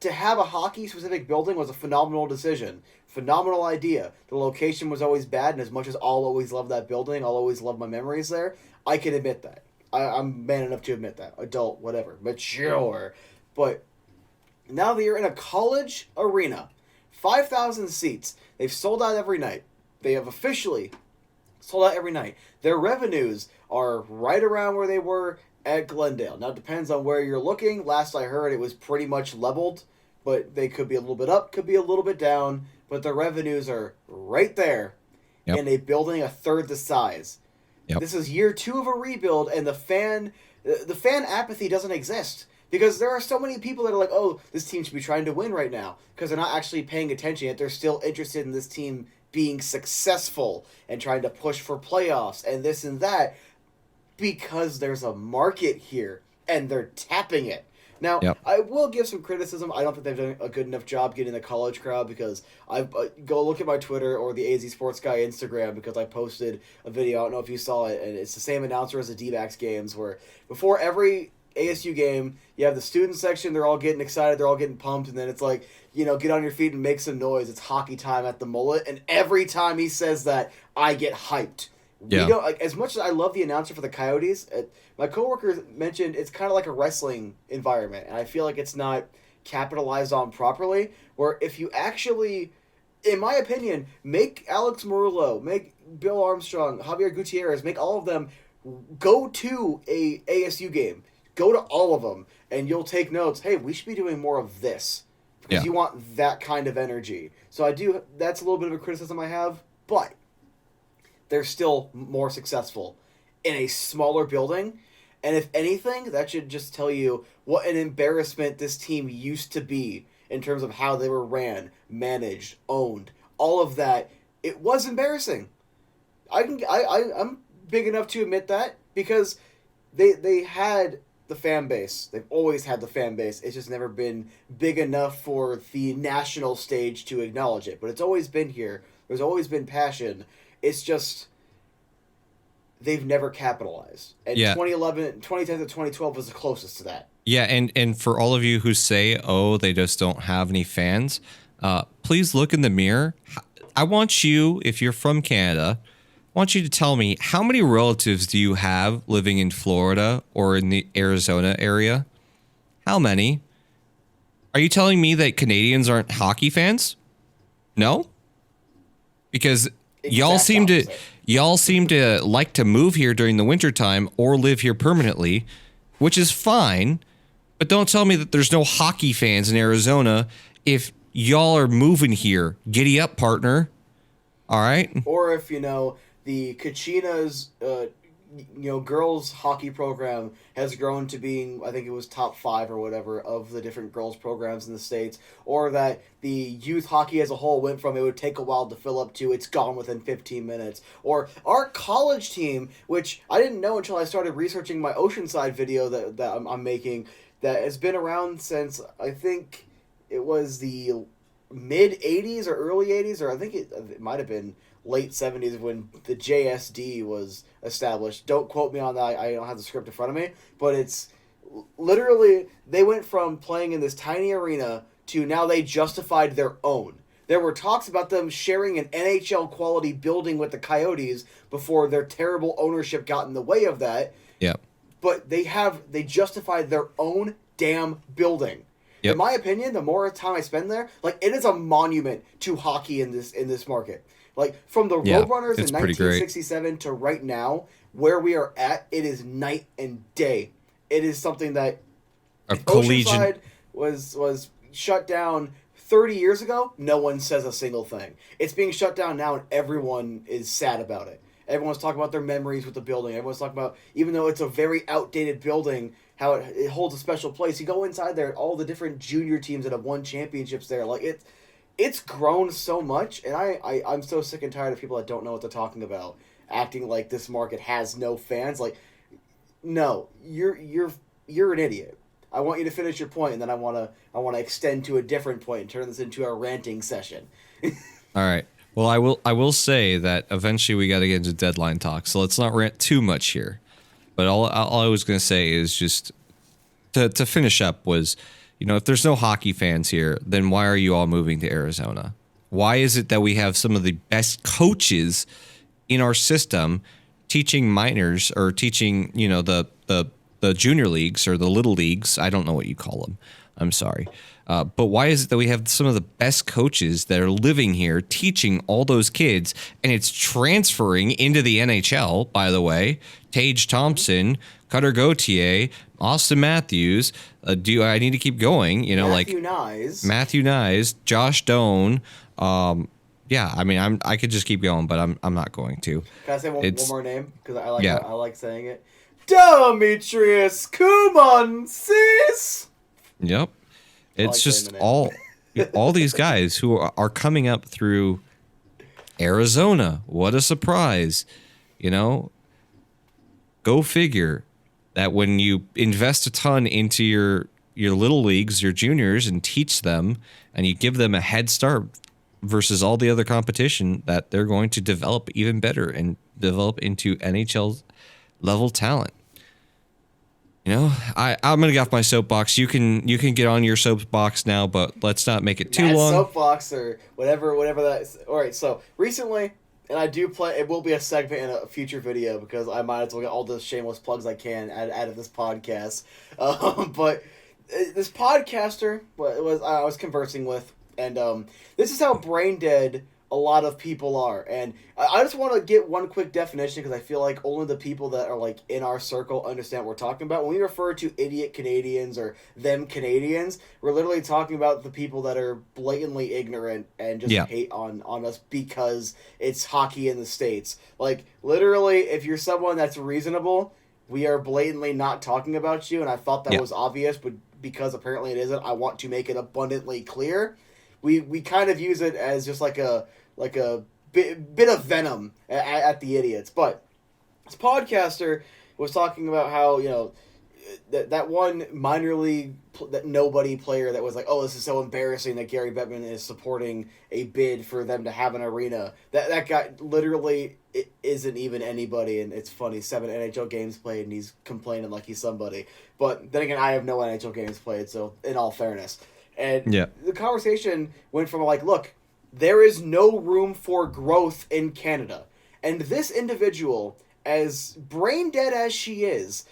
To have a hockey-specific building was a phenomenal decision. Phenomenal idea. The location was always bad, and as much as I'll always love that building, I'll always love my memories there, I can admit that. I'm man enough to admit that. Adult, whatever. Mature. But now that you're in a college arena, 5,000 seats, they've sold out every night. They have officially sold out every night. Their revenues are right around where they were at Glendale. Now, it depends on where you're looking. Last I heard, it was pretty much leveled, but they could be a little bit up, could be a little bit down, but the revenues are right there in a building a third the size. Yep. This is year 2 of a rebuild, and the fan apathy doesn't exist. Because there are so many people that are like, oh, this team should be trying to win right now. Because they're not actually paying attention, yet they're still interested in this team being successful and trying to push for playoffs and this and that. Because there's a market here, and they're tapping it. Now, I will give some criticism. I don't think they've done a good enough job getting the college crowd, because I go look at my Twitter or the AZ Sports Guy Instagram, because I posted a video. I don't know if you saw it, and it's the same announcer as the D-backs games, where before every ASU game, you have the student section, they're all getting excited, they're all getting pumped, and then it's like, get on your feet and make some noise. It's hockey time at the Mullet, and every time he says that, I get hyped. We don't, as much as I love the announcer for the Coyotes, my coworker mentioned it's kind of like a wrestling environment, and I feel like it's not capitalized on properly, where if you actually, in my opinion, make Alex Marullo, make Bill Armstrong, Javier Gutierrez, make all of them go to a ASU game. Go to all of them, and you'll take notes. Hey, we should be doing more of this, because you want that kind of energy. So that's a little bit of a criticism I have, but they're still more successful in a smaller building. And if anything, that should just tell you what an embarrassment this team used to be in terms of how they were ran, managed, owned. All of that, it was embarrassing. I'm big enough to admit that, because they had the fan base. They've always had the fan base. It's just never been big enough for the national stage to acknowledge it. But it's always been here. There's always been passion. It's just they've never capitalized. And 2010 to 2012 was the closest to that. Yeah, and for all of you who say, oh, they just don't have any fans, please look in the mirror. I want you, if you're from Canada, I want you to tell me, how many relatives do you have living in Florida or in the Arizona area? How many? Are you telling me that Canadians aren't hockey fans? No? Because y'all seem to like to move here during the wintertime or live here permanently, which is fine, but don't tell me that there's no hockey fans in Arizona if y'all are moving here. Giddy up, partner. All right? Or if, the Kachina's, girls hockey program has grown to being, I think it was top 5 or whatever of the different girls programs in the States, or that the youth hockey as a whole went from it would take a while to fill up to it's gone within 15 minutes, or our college team, which I didn't know until I started researching my Oceanside video that I'm making, that has been around since, I think it was the mid 80s or early 80s, or I think it might have been late 70s when the JSD was established. Don't quote me on that. I don't have the script in front of me, but it's literally they went from playing in this tiny arena to now they justified their own. There were talks about them sharing an NHL quality building with the Coyotes before their terrible ownership got in the way of that. Yeah. But they justified their own damn building. Yep. In my opinion, the more time I spend there, like it is a monument to hockey in this market. Like from the Roadrunners in 1967 to right now, where we are at, it is night and day. It is something that Oceanside was shut down 30 years ago. No one says a single thing. It's being shut down now, and everyone is sad about it. Everyone's talking about their memories with the building. Everyone's talking about, even though it's a very outdated building, how it holds a special place. You go inside there, all the different junior teams that have won championships there. Like it's grown so much, and I'm so sick and tired of people that don't know what they're talking about, acting like this market has no fans. Like, no, you're an idiot. I want you to finish your point, and then I want to extend to a different point and turn this into a ranting session. All right. Well, I will say that eventually we got to get into deadline talk, so let's not rant too much here. But all I was going to say is just to finish up was, if there's no hockey fans here, then why are you all moving to Arizona? Why is it that we have some of the best coaches in our system teaching minors or teaching, the junior leagues or the little leagues? I don't know what you call them. I'm sorry. But why is it that we have some of the best coaches that are living here teaching all those kids, and it's transferring into the NHL, by the way? Tage Thompson, Cutter Gauthier, Austin Matthews. I need to keep going? Matthew Nyes, Josh Doan. I could just keep going, but I'm not going to. Can I say one more name? Because I like saying it. Demetrius Kumansis. Yep. It's just all these guys who are coming up through Arizona. What a surprise. Go figure that when you invest a ton into your little leagues, your juniors, and teach them, and you give them a head start versus all the other competition, that they're going to develop even better and develop into NHL level talent. I'm gonna get off my soapbox. You can get on your soapbox now, but let's not make it too long. Soapbox or whatever that is. All right. So recently, and I do play. It will be a segment in a future video because I might as well get all the shameless plugs I can out of this podcast. But this podcaster I was conversing with, and this is how brain dead a lot of people are. And I just want to get one quick definition because I feel like only the people that are like in our circle understand what we're talking about. When we refer to idiot Canadians or them Canadians, we're literally talking about the people that are blatantly ignorant and just hate on us because it's hockey in the States. Like, literally, if you're someone that's reasonable, we are blatantly not talking about you, and I thought that was obvious, but because apparently it isn't, I want to make it abundantly clear. We kind of use it as just like a bit of venom at the idiots. But this podcaster was talking about how, that one minor league that nobody player that was like, oh, this is so embarrassing that Gary Bettman is supporting a bid for them to have an arena. That guy literally isn't even anybody, and it's funny, 7 NHL games played, and he's complaining like he's somebody. But then again, I have no NHL games played, so in all fairness. And the conversation went from like, look, there is no room for growth in Canada. And this individual, as brain dead as she is,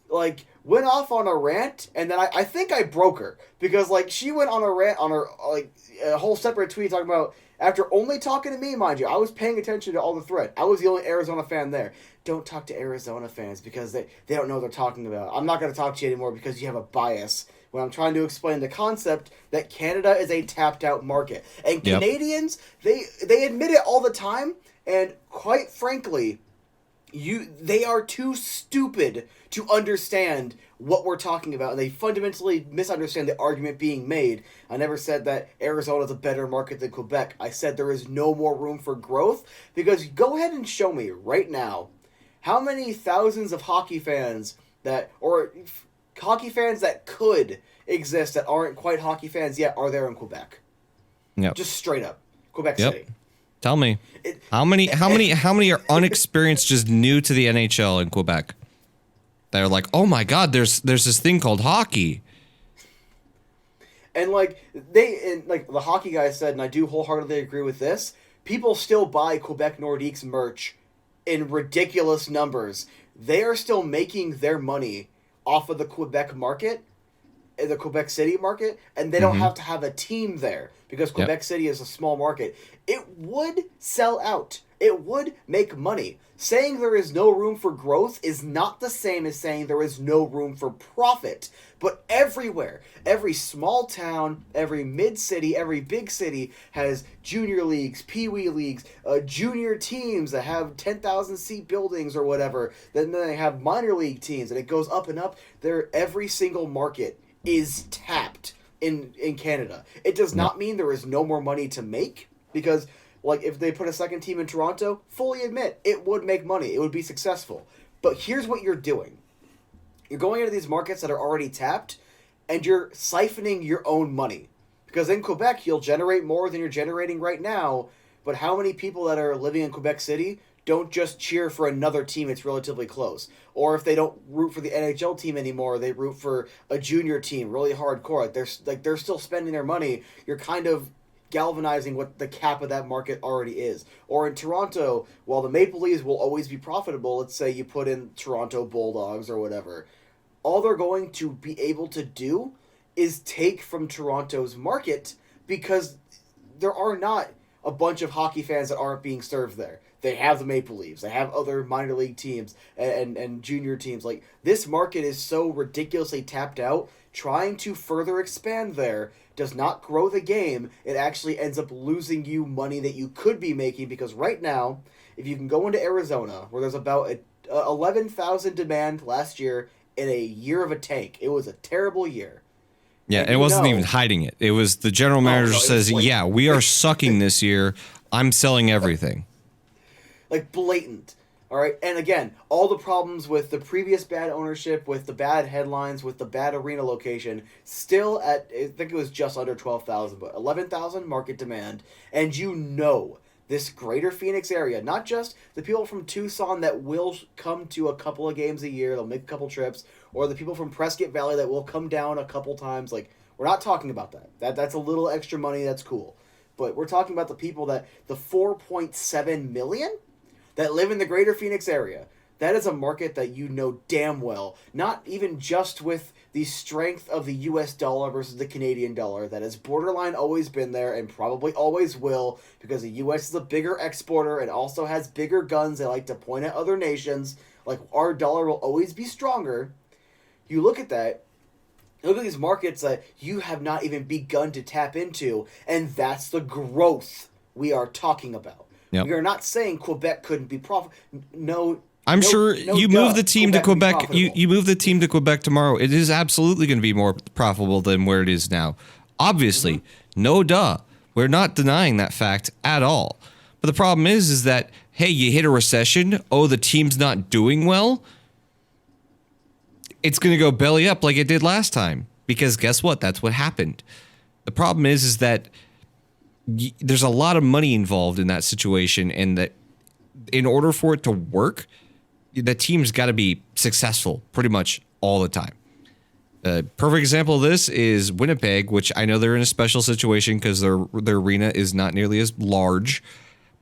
like, went off on a rant, and then I think I broke her. Because, like, she went on a rant on her, like, a whole separate tweet talking about, after only talking to me, mind you, I was paying attention to all the thread. I was the only Arizona fan there. Don't talk to Arizona fans because they don't know what they're talking about. I'm not going to talk to you anymore because you have a bias. When I'm trying to explain the concept that Canada is a tapped-out market. And Canadians, they admit it all the time, and quite frankly, they are too stupid to understand what we're talking about, and they fundamentally misunderstand the argument being made. I never said that Arizona is a better market than Quebec. I said there is no more room for growth, because go ahead and show me right now how many thousands of hockey fans that could exist that aren't quite hockey fans yet are there in Quebec. Yep. Just straight up. Quebec City. Tell me. How many are unexperienced, just new to the NHL in Quebec? They're like, oh my God, there's this thing called hockey. And like the hockey guy said, and I do wholeheartedly agree with this, people still buy Quebec Nordiques merch in ridiculous numbers. They are still making their money off of the Quebec market, the Quebec City market, and they don't have to have a team there because Quebec City is a small market. It would sell out. It would make money. Saying there is no room for growth is not the same as saying there is no room for profit. But everywhere, every small town, every mid-city, every big city has junior leagues, pee-wee leagues, junior teams that have 10,000-seat buildings or whatever. Then they have minor league teams, and it goes up and up. Every single market is tapped in Canada. It does not mean there is no more money to make, because like if they put a second team in Toronto, fully admit it would make money. It would be successful. But here's what you're doing. You're going into these markets that are already tapped, and you're siphoning your own money. Because in Quebec, you'll generate more than you're generating right now, but how many people that are living in Quebec City don't just cheer for another team that's relatively close? Or if they don't root for the NHL team anymore, they root for a junior team, really hardcore. They're still spending their money. You're kind of galvanizing what the cap of that market already is. Or in Toronto, while the Maple Leafs will always be profitable, let's say you put in Toronto Bulldogs or whatever, all they're going to be able to do is take from Toronto's market, because there are not a bunch of hockey fans that aren't being served there. They have the Maple Leafs. They have other minor league teams and junior teams. Like, this market is so ridiculously tapped out. Trying to further expand there does not grow the game. It actually ends up losing you money that you could be making, because right now, if you can go into Arizona, where there's about 11,000 demand last year in a year of a tank. It was a terrible year. Yeah, and it wasn't even hiding it. It was the general manager says, yeah, we are sucking this year. I'm selling everything. Like blatant. All right. And again, all the problems with the previous bad ownership, with the bad headlines, with the bad arena location, still at, I think it was just under 12,000, but 11,000 market demand. And this greater Phoenix area, not just the people from Tucson that will come to a couple of games a year, they'll make a couple trips, or the people from Prescott Valley that will come down a couple times. Like, we're not talking about that. That's a little extra money, that's cool. But we're talking about the people the 4.7 million that live in the greater Phoenix area. That is a market that you know damn well, not even just with the strength of the US dollar versus the Canadian dollar, that has borderline always been there and probably always will, because the US is a bigger exporter and also has bigger guns they like to point at other nations. Like, our dollar will always be stronger. You look at that, look at these markets that you have not even begun to tap into, and that's the growth we are talking about. Yep. We are not saying Quebec couldn't be profitable. You move the team to Quebec. You move the team to Quebec tomorrow. It is absolutely going to be more profitable than where it is now. Obviously, no duh. We're not denying that fact at all. But the problem is that, hey, you hit a recession. Oh, the team's not doing well. It's going to go belly up like it did last time, because guess what? That's what happened. The problem is that there's a lot of money involved in that situation, and that in order for it to work, the team's got to be successful pretty much all the time. A perfect example of this is Winnipeg, which I know they're in a special situation because their arena is not nearly as large.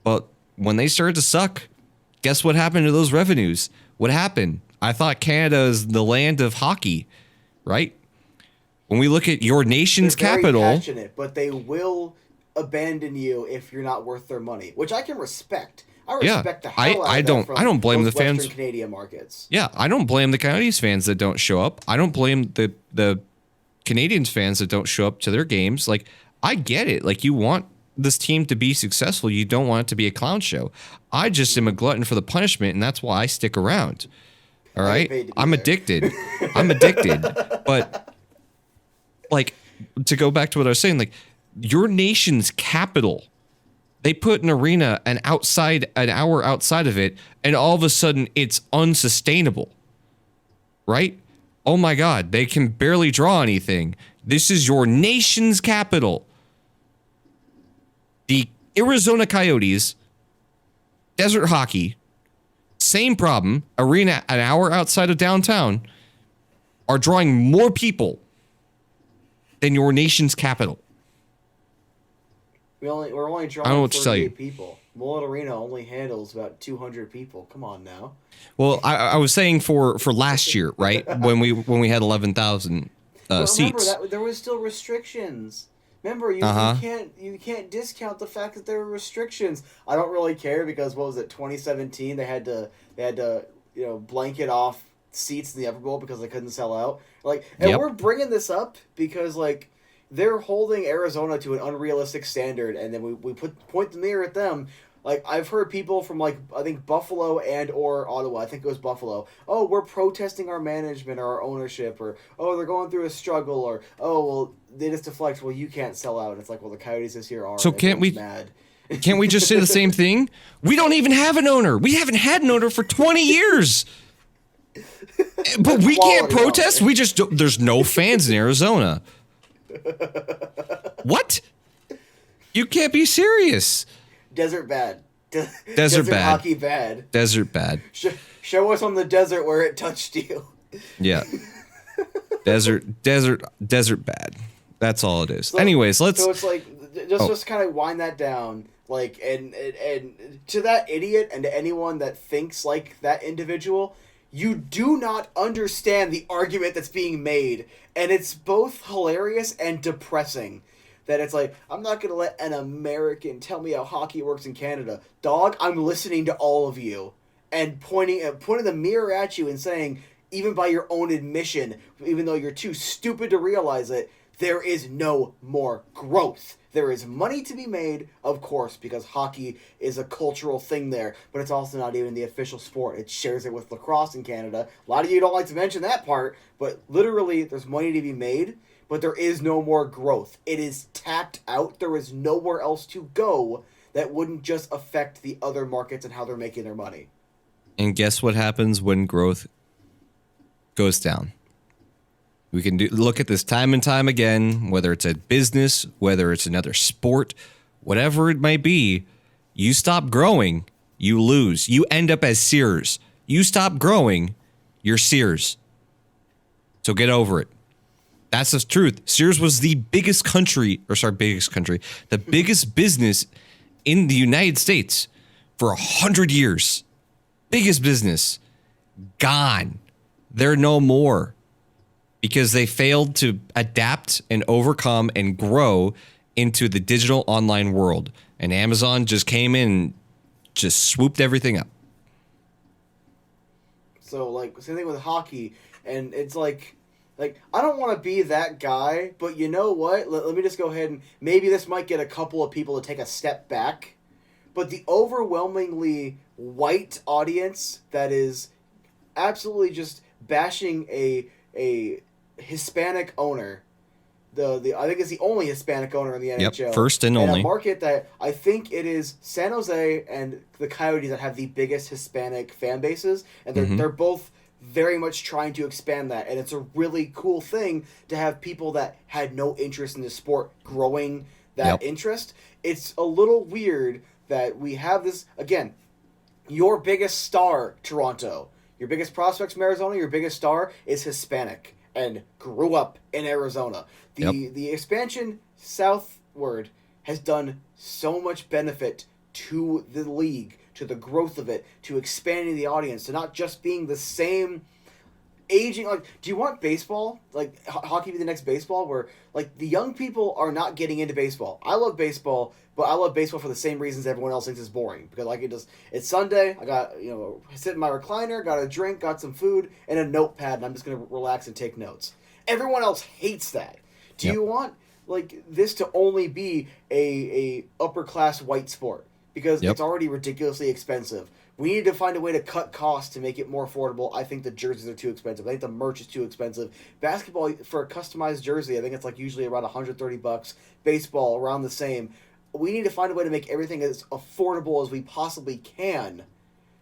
But when they started to suck, guess what happened to those revenues? What happened? I thought Canada is the land of hockey, right? When we look at your nation's capital, very passionate, but they will abandon you if you're not worth their money, which I can respect. I respect the hell out of that. I don't blame the fans. Western Canadian markets. Yeah, I don't blame the Coyotes fans that don't show up. I don't blame the Canadians fans that don't show up to their games. Like, I get it. Like, you want this team to be successful. You don't want it to be a clown show. I just am a glutton for the punishment, and that's why I stick around. All right? I'm addicted. I'm addicted. But, like, to go back to what I was saying, like, your nation's capital, they put an arena an hour outside of it, and all of a sudden it's unsustainable, right? Oh my God, they can barely draw anything. This is your nation's capital. The Arizona Coyotes, desert hockey, same problem, arena an hour outside of downtown, are drawing more people than your nation's capital. We're only I don't know drawing what to tell you. 38 people. Mullet Arena only handles about 200 people. Come on now. Well, I was saying for last year, right? when we had 11,000 seats. Remember that there was still restrictions. Remember, you can't discount the fact that there were restrictions. I don't really care because what was it, 2017? They had to blanket off seats in the Upper Bowl because they couldn't sell out. We're bringing this up because they're holding Arizona to an unrealistic standard, and then we point the mirror at them. I've heard people from I think Buffalo and or Ottawa, I think it was Buffalo, oh, we're protesting our management or our ownership, or oh, they're going through a struggle, or oh, well, they just deflect, well, you can't sell out. And it's well, the Coyotes this year are. So can't we mad. Can't we just say the same thing? We don't even have an owner. We haven't had an owner for 20 years. But we can't protest. We just there's no fans in Arizona. What? You can't be serious. Desert bad. Desert bad. Hockey bad. Desert bad. Show us on the desert where it touched you. Yeah. Desert bad. That's all it is. So, anyways, let's. So it's just kind of wind that down, and to that idiot and to anyone that thinks like that individual, you do not understand the argument that's being made, and it's both hilarious and depressing. That it's I'm not going to let an American tell me how hockey works in Canada. Dog, I'm listening to all of you and pointing the mirror at you and saying, even by your own admission, even though you're too stupid to realize it, there is no more growth. There is money to be made, of course, because hockey is a cultural thing there, but it's also not even the official sport. It shares it with lacrosse in Canada. A lot of you don't like to mention that part, but literally there's money to be made. But there is no more growth. It is tapped out. There is nowhere else to go that wouldn't just affect the other markets and how they're making their money. And guess what happens when growth goes down? We can look at this time and time again, whether it's a business, whether it's another sport, whatever it might be. You stop growing, you lose. You end up as Sears. You stop growing, you're Sears. So get over it. That's the truth. Sears was the biggest the biggest business in the United States for 100 years. Biggest business. Gone. They're no more. Because they failed to adapt and overcome and grow into the digital online world. And Amazon just came in and just swooped everything up. So, same thing with hockey. And it's I don't want to be that guy, but you know what? Let me just go ahead and maybe this might get a couple of people to take a step back. But the overwhelmingly white audience that is absolutely just bashing a Hispanic owner, I think it's the only Hispanic owner in the NHL. Yep, first and only. A market that I think it is San Jose and the Coyotes that have the biggest Hispanic fan bases, and they're both very much trying to expand that, and it's a really cool thing to have people that had no interest in the sport growing that interest. It's a little weird that we have this, again, your biggest star, Toronto, your biggest prospects from Arizona, your biggest star is Hispanic and grew up in Arizona. The expansion southward has done so much benefit to the league, to the growth of it, to expanding the audience, to not just being the same aging. Do you want baseball, hockey be the next baseball, where the young people are not getting into baseball? I love baseball, but I love baseball for the same reasons everyone else thinks it's boring. Because it's Sunday, I got sit in my recliner, got a drink, got some food, and a notepad, and I'm just gonna relax and take notes. Everyone else hates that. Do you want this to only be a upper class white sport? Because it's already ridiculously expensive. We need to find a way to cut costs to make it more affordable. I think the jerseys are too expensive. I think the merch is too expensive. Basketball, for a customized jersey, I think it's usually around $130. Baseball, around the same. We need to find a way to make everything as affordable as we possibly can.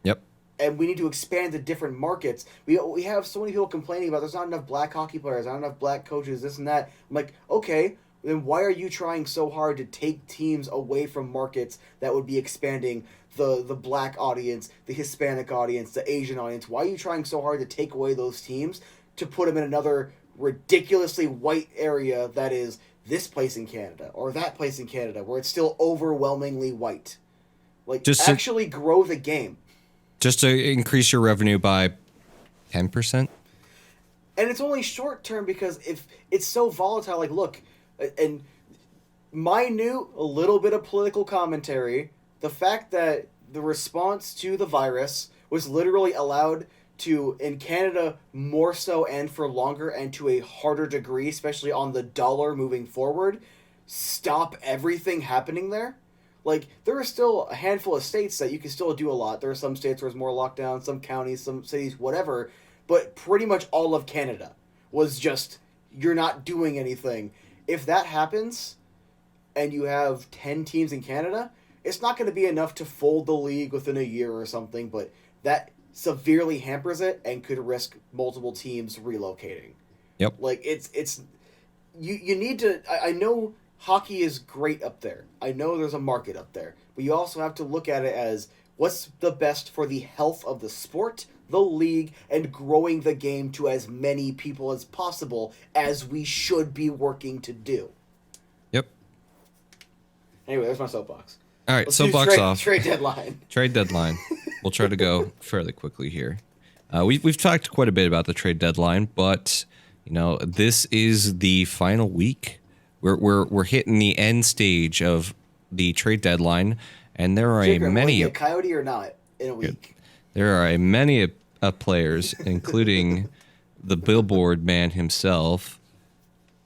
Yep. And we need to expand to different markets. We have so many people complaining about there's not enough black hockey players, not enough black coaches, this and that. I'm okay, then why are you trying so hard to take teams away from markets that would be expanding the black audience, the Hispanic audience, the Asian audience? Why are you trying so hard to take away those teams to put them in another ridiculously white area that is this place in Canada or that place in Canada where it's still overwhelmingly white? Like, just actually grow the game. Just to increase your revenue by 10%? And it's only short term because if it's so volatile, like, look, and minute, a little bit of political commentary, the fact that the response to the virus was literally allowed to, in Canada, more so and for longer and to a harder degree, especially on the dollar moving forward, stop everything happening there. Like, there are still a handful of states that you can still do a lot. There are some states where there's more lockdown, some counties, some cities, whatever. But pretty much all of Canada was just, you're not doing anything. If that happens, and you have 10 teams in Canada, it's not going to be enough to fold the league within a year or something, but that severely hampers it and could risk multiple teams relocating. Yep. Like, it's you need to, I know hockey is great up there. I know there's a market up there. But you also have to look at it as what's the best for the health of the sport, the league, and growing the game to as many people as possible as we should be working to do. Yep. Anyway, there's my soapbox. All right, soapbox off. Trade deadline. Trade deadline. We'll try to go fairly quickly here. We've talked quite a bit about the trade deadline, but this is the final week. We're hitting the end stage of the trade deadline, and there are many a Coyote or not in a week. There are many players, including the billboard man himself,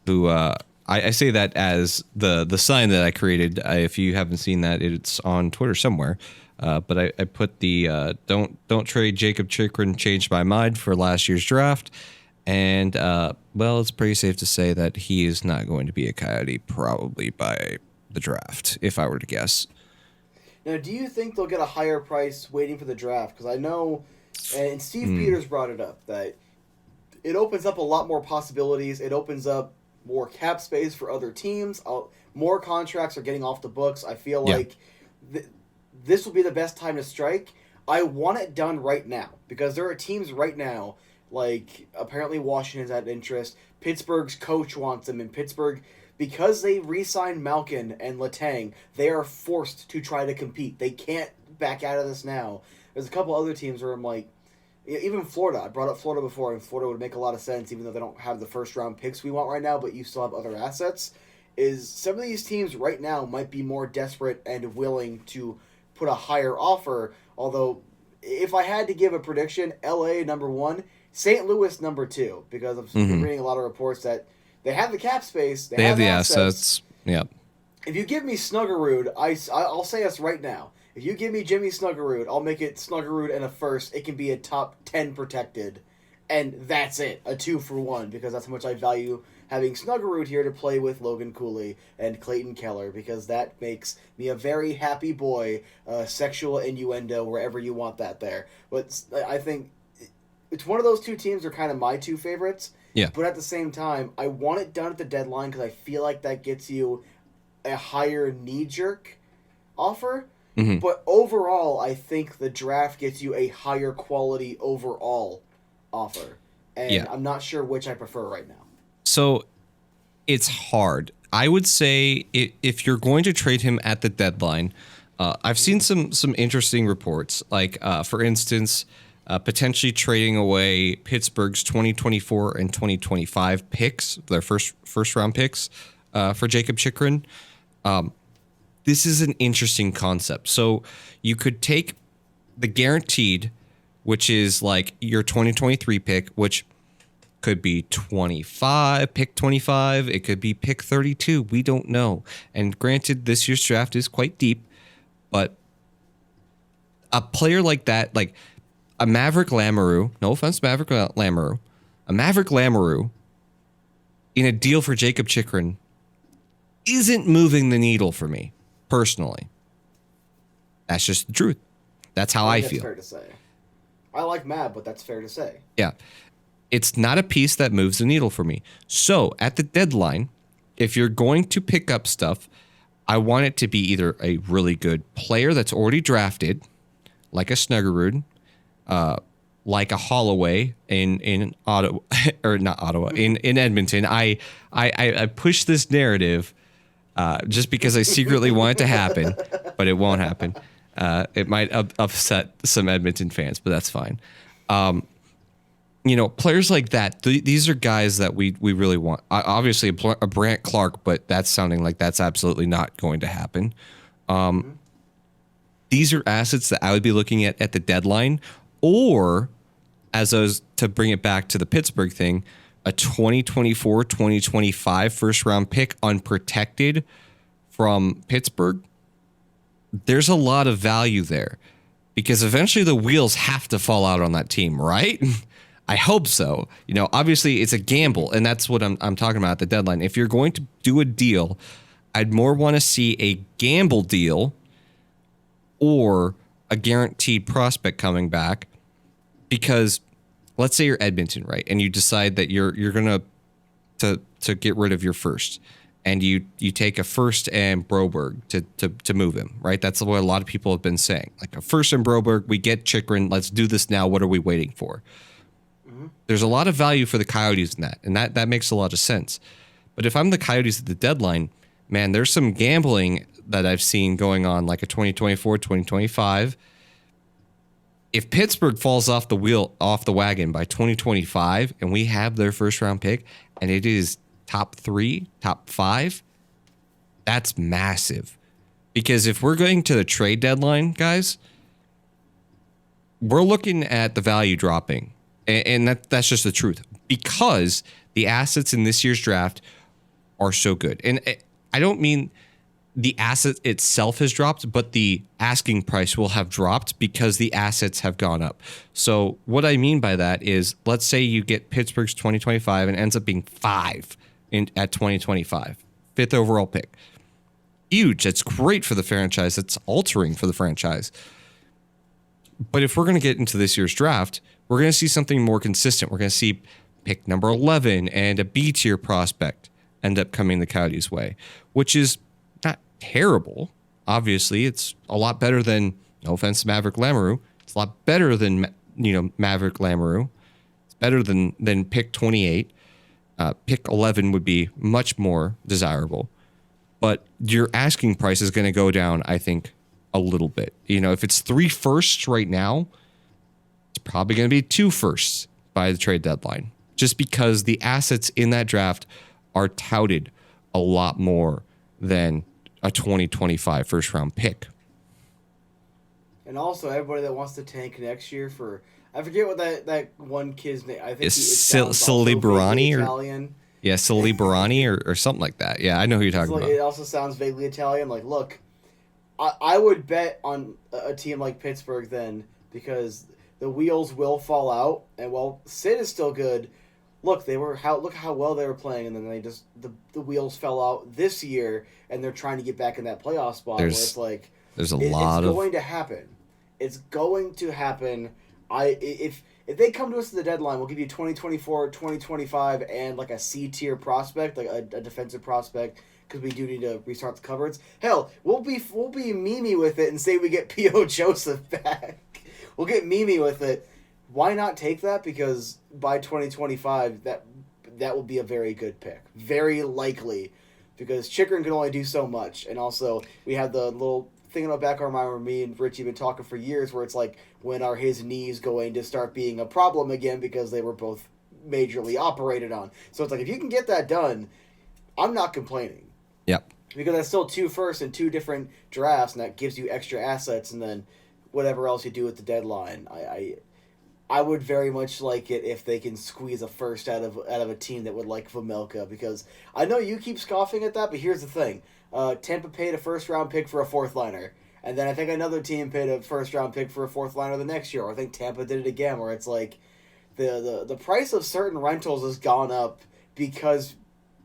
who I say that as the sign that I created. If you haven't seen that, it's on Twitter somewhere. But I put the don't trade Jacob Chikrin, changed my mind for last year's draft. And, well, it's pretty safe to say that he is not going to be a Coyote probably by the draft, if I were to guess. Now, do you think they'll get a higher price waiting for the draft? Because I know, and Steve Peters brought it up, that it opens up a lot more possibilities. It opens up more cap space for other teams. More contracts are getting off the books. I feel like this will be the best time to strike. I want it done right now because there are teams right now, like apparently Washington's had interest. Pittsburgh's coach wants him, and Pittsburgh, because they re-signed Malkin and Letang, they are forced to try to compete. They can't back out of this now. There's a couple other teams where I'm like, even Florida. I brought up Florida before, and Florida would make a lot of sense, even though they don't have the first-round picks we want right now, but you still have other assets. Is some of these teams right now might be more desperate and willing to put a higher offer, although if I had to give a prediction, LA number 1, St. Louis number 2, because I've been reading a lot of reports that they have the cap space, they have the assets. Yep. If you give me Snuggerud, I'll say this right now. If you give me Jimmy Snuggerud, I'll make it Snuggerud and a first. It can be a top 10 protected, and that's it. A 2-for-1, because that's how much I value having Snuggerud here to play with Logan Cooley and Clayton Keller, because that makes me a very happy boy. Sexual innuendo, wherever you want that there. But I think it's one of those two teams are kind of my two favorites. Yeah. But at the same time, I want it done at the deadline because I feel like that gets you a higher knee-jerk offer. Mm-hmm. But overall, I think the draft gets you a higher quality overall offer. And I'm not sure which I prefer right now. So it's hard. I would say if you're going to trade him at the deadline, I've seen some interesting reports. Like, for instance, potentially trading away Pittsburgh's 2024 and 2025 picks, their first round picks, for Jacob Chikrin. This is an interesting concept. So you could take the guaranteed, which is like your 2023 pick, which could be pick 25. It could be pick 32. We don't know. And granted, this year's draft is quite deep, but a player like that, like a Maverick Lamoureux, no offense, Maverick Lamoureux, a Maverick Lamoureux in a deal for Jacob Chikrin isn't moving the needle for me, personally. That's just the truth. That's how I feel. That's fair to say. I like Mav, but that's fair to say. Yeah. It's not a piece that moves the needle for me. So, at the deadline, if you're going to pick up stuff, I want it to be either a really good player that's already drafted, like a Snuggerud, like a Holloway in Ottawa, or not Ottawa, in Edmonton. I push this narrative just because I secretly want it to happen, but it won't happen. It might upset some Edmonton fans, but that's fine. Players like that, these are guys that we really want. Obviously, a Brant Clark, but that's sounding like that's absolutely not going to happen. These are assets that I would be looking at the deadline, or to bring it back to the Pittsburgh thing, a 2024, 2025 first round pick unprotected from Pittsburgh. There's a lot of value there because eventually the wheels have to fall out on that team, right? I hope so. Obviously it's a gamble, and that's what I'm talking about at the deadline. If you're going to do a deal, I'd more want to see a gamble deal or a guaranteed prospect coming back, because let's say you're Edmonton, right? And you decide that you're going to get rid of your first, and you take a first and Broberg to move him, right? That's what a lot of people have been saying. Like a first and Broberg, we get Chychrun, let's do this now. What are we waiting for? There's a lot of value for the Coyotes in that, and that makes a lot of sense. But if I'm the Coyotes at the deadline, man, there's some gambling that I've seen going on, like a 2024, 2025. If Pittsburgh falls off the wagon by 2025, and we have their first round pick, and it is top 3, top 5, that's massive. Because if we're going to the trade deadline, guys, we're looking at the value dropping. And that's just the truth, because the assets in this year's draft are so good. And I don't mean the asset itself has dropped, but the asking price will have dropped because the assets have gone up. So what I mean by that is, let's say you get Pittsburgh's 2025 and ends up being 5 at 2025, 5th overall pick. Huge. That's great for the franchise. That's altering for the franchise. But if we're going to get into this year's draft, we're going to see something more consistent. We're going to see pick number 11 and a B tier prospect end up coming the Coyotes' way, which is not terrible. Obviously, it's a lot better than, no offense to Maverick Lamoureux, it's a lot better than Maverick Lamoureux. It's better than pick 28. Pick 11 would be much more desirable. But your asking price is going to go down, I think, a little bit. If it's 3 firsts right now, it's probably going to be 2 firsts by the trade deadline, just because the assets in that draft are touted a lot more than a 2025 first round pick. And also, everybody that wants to tank next year for, I forget what that one kid's name. I think it's Celebrani or Italian. Yeah, Celebrani or something like that. Yeah, I know who you're talking about. It also sounds vaguely Italian. Like, look, I would bet on a team like Pittsburgh then, because the wheels will fall out, and while Sid is still good, look how well they were playing, and then they just the wheels fell out this year, and they're trying to get back in that playoff spot. There's it's going to happen. It's going to happen. If they come to us at the deadline, we'll give you 2024, 2025, and like a C tier prospect, like a defensive prospect, because we do need to restart the cupboards. Hell, we'll be Mimi with it and say we get P.O. Joseph back. We'll get Mimi with it. Why not take that? Because by 2025, that will be a very good pick. Very likely. Because Chychrun can only do so much. And also, we have the little thing in the back of our mind where me and Richie have been talking for years, where it's like, when are his knees going to start being a problem again, because they were both majorly operated on. So it's like, if you can get that done, I'm not complaining. Yep. Because that's still 2 firsts and 2 different drafts, and that gives you extra assets, and then whatever else you do at the deadline. I would very much like it if they can squeeze a first out of a team that would like Vejmelka, because I know you keep scoffing at that, but here's the thing. Tampa paid a first-round pick for a fourth-liner, and then I think another team paid a first-round pick for a fourth-liner the next year, or I think Tampa did it again, where it's like the price of certain rentals has gone up because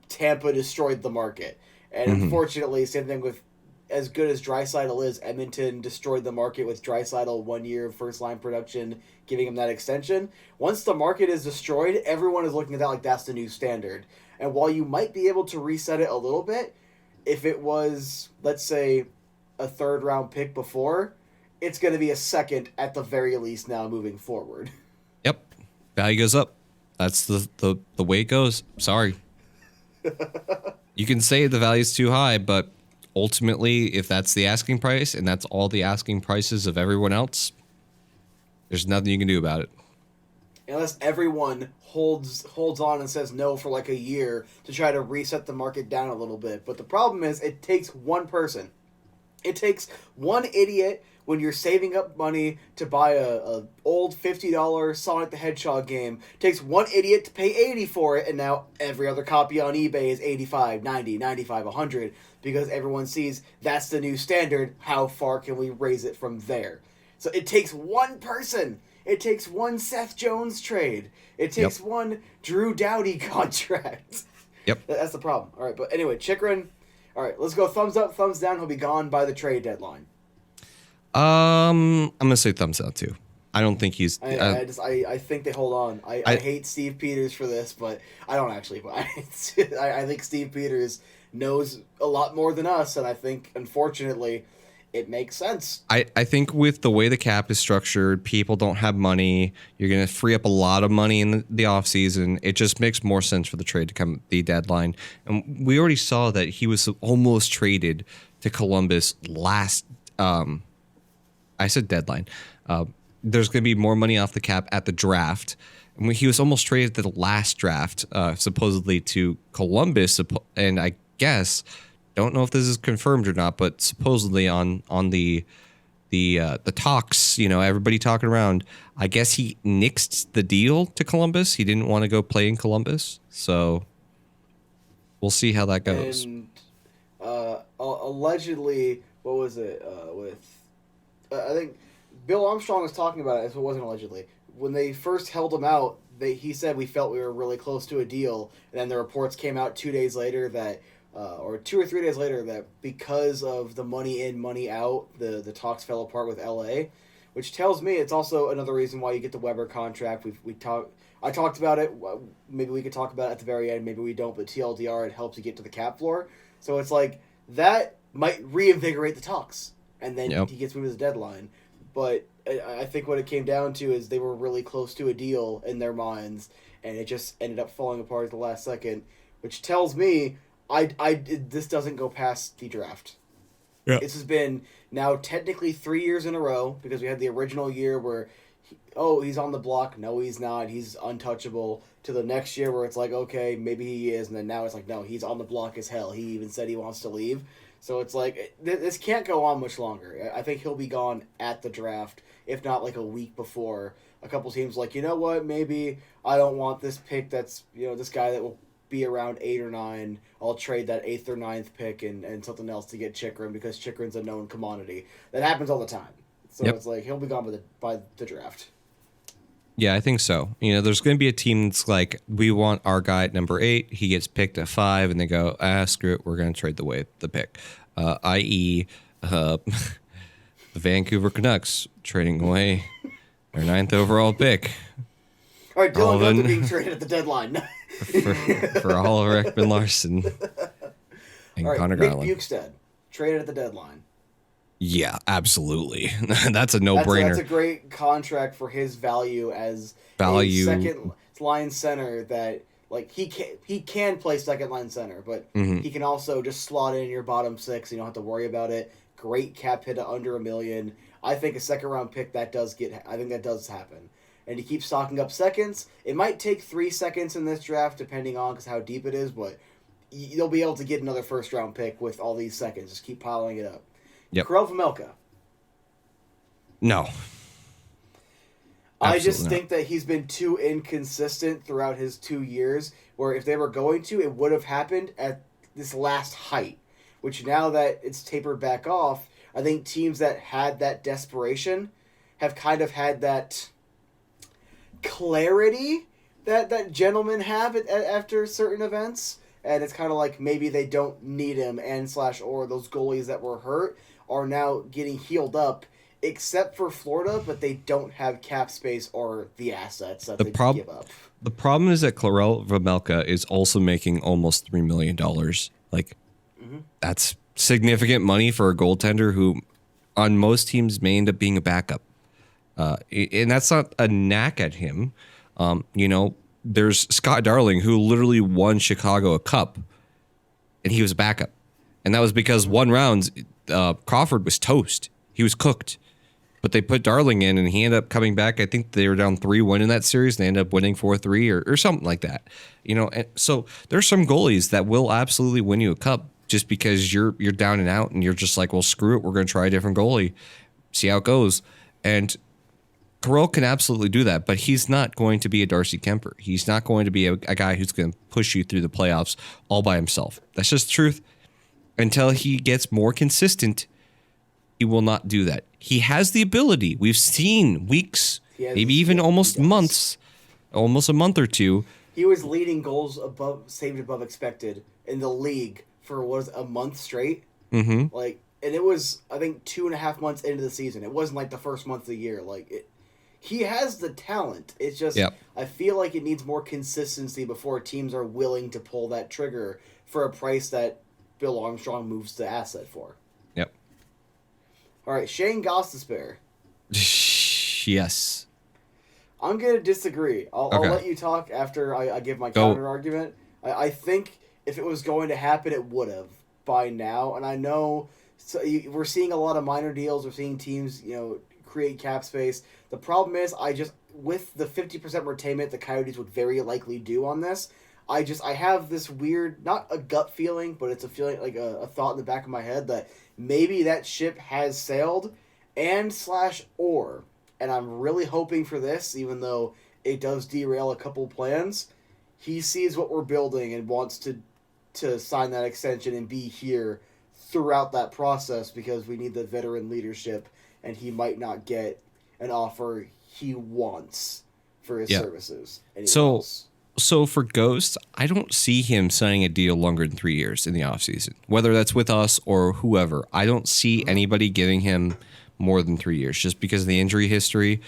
Tampa destroyed the market. And unfortunately, same thing with as good as Draisaitl is, Edmonton destroyed the market with Draisaitl 1 year of first line production, giving him that extension. Once the market is destroyed, everyone is looking at that like that's the new standard. And while you might be able to reset it a little bit, if it was, let's say, a third round pick before, it's going to be a second at the very least now moving forward. Yep. Value goes up. That's the way it goes. Sorry. You can say the value's too high, but ultimately, if that's the asking price and that's all the asking prices of everyone else, there's nothing you can do about it. Unless everyone holds on and says no for like a year to try to reset the market down a little bit. But the problem is it takes one person. It takes one idiot when you're saving up money to buy a old $50 Sonic the Hedgehog game. It takes one idiot to pay $80 for it, and now every other copy on eBay is $85, $90, $95, $100 because everyone sees that's the new standard. How far can we raise it from there? So it takes one person. It takes one Seth Jones trade. It takes one Drew Doughty contract. Yep. That's the problem. All right, but anyway, Chychrun. All right, let's go thumbs up, thumbs down. He'll be gone by the trade deadline. I'm gonna say thumbs up too. I don't think he's. I think they hold on. I hate Steve Peters for this, but I don't actually. I think Steve Peters knows a lot more than us, and I think unfortunately, it makes sense. I think with the way the cap is structured, people don't have money. You're gonna free up a lot of money in the offseason. It just makes more sense for the trade to come at the deadline. And we already saw that he was almost traded to Columbus last. I said deadline. There's going to be more money off the cap at the draft. And he was almost traded to the last draft, supposedly to Columbus. And I guess, don't know if this is confirmed or not, but supposedly on the talks, everybody talking around, I guess he nixed the deal to Columbus. He didn't want to go play in Columbus. So we'll see how that goes. And allegedly, what was it with... I think Bill Armstrong was talking about it, if it wasn't allegedly. When they first held him out, he said we felt we were really close to a deal, and then the reports came out 2 days later that, or 2 or 3 days later, that because of the money in, money out, the talks fell apart with LA, which tells me it's also another reason why you get the Weber contract. I talked about it. Maybe we could talk about it at the very end. Maybe we don't. But TLDR, it helps you get to the cap floor. So it's like that might reinvigorate the talks. And then he gets moved to the deadline. But I think what it came down to is they were really close to a deal in their minds, and it just ended up falling apart at the last second, which tells me this doesn't go past the draft. Yeah. This has been now technically 3 years in a row, because we had the original year where, he's on the block. No, he's not. He's untouchable. To the next year where it's like, okay, maybe he is. And then now it's like, no, he's on the block as hell. He even said he wants to leave. So it's like, this can't go on much longer. I think he'll be gone at the draft, if not like a week before. A couple teams like, you know what, maybe I don't want this pick that's, this guy that will be around 8 or 9. I'll trade that 8th or 9th pick and something else to get Chychrun because Chychrun's a known commodity. That happens all the time. So It's like, he'll be gone by the draft. Yeah, I think so. There's going to be a team that's like, we want our guy at number 8. He gets picked at 5, and they go, screw it, we're going to trade the pick. I.e., the Vancouver Canucks trading away their 9th overall pick. All right, Dylan Guenther being traded at the deadline. for Oliver Ekman-Larsson and Connor Garland. Nick Bukestad, traded at the deadline. Yeah, absolutely. That's a no-brainer. That's a great contract for his value as a second line center that, like, he can play second line center, but he can also just slot in your bottom 6. You don't have to worry about it. Great cap hit under $1 million. I think a second-round pick, I think that does happen. And he keeps stocking up seconds. It might take 3 seconds in this draft, depending on how deep it is, but you'll be able to get another first-round pick with all these seconds. Just keep piling it up. Yep. Karel Vejmelka. No. I just think that he's been too inconsistent throughout his 2 years, where if they were going to, it would have happened at this last height, which now that it's tapered back off, I think teams that had that desperation have kind of had that clarity that gentlemen have after certain events, and it's kind of like maybe they don't need him, and slash or those goalies that were hurt are now getting healed up, except for Florida, but they don't have cap space or the assets that The they prob- give up. The problem is that Clarel Vamelka is also making almost $3 million. Like, that's significant money for a goaltender who, on most teams, may end up being a backup. And that's not a knack at him. There's Scott Darling, who literally won Chicago a cup, and he was a backup. And that was because one round, Crawford was toast. He was cooked. But they put Darling in, and he ended up coming back. I think they were down 3-1 in that series. They ended up winning 4-3 or something like that. And so there's some goalies that will absolutely win you a cup just because you're down and out, and you're just like, well, screw it. We're going to try a different goalie, see how it goes. And Carroll can absolutely do that, but he's not going to be a Darcy Kemper. He's not going to be a guy who's going to push you through the playoffs all by himself. That's just the truth. Until he gets more consistent, he will not do that. He has the ability. We've seen weeks, maybe even almost months, almost a month or two. He was leading goals saved above expected in the league for a month straight. Mm-hmm. And it was, I think, 2.5 months into the season. It wasn't like the first month of the year. He has the talent. It's just, I feel like it needs more consistency before teams are willing to pull that trigger for a price that Bill Armstrong moves the asset for. Yep. All right, Shane Gostisbehere. Yes. I'm going to disagree. I'll let you talk after I give my counter argument. I think if it was going to happen, it would have by now. And I know we're seeing a lot of minor deals. We're seeing teams, create cap space. The problem is, with the 50% retainment the Coyotes would very likely do on this, I have this weird, not a gut feeling, but it's a feeling, like a thought in the back of my head that maybe that ship has sailed or, and I'm really hoping for this, even though it does derail a couple plans, he sees what we're building and wants to sign that extension and be here throughout that process because we need the veteran leadership, and he might not get an offer he wants for his services. So for Ghost, I don't see him signing a deal longer than 3 years in the offseason, whether that's with us or whoever. I don't see anybody giving him more than 3 years just because of the injury history.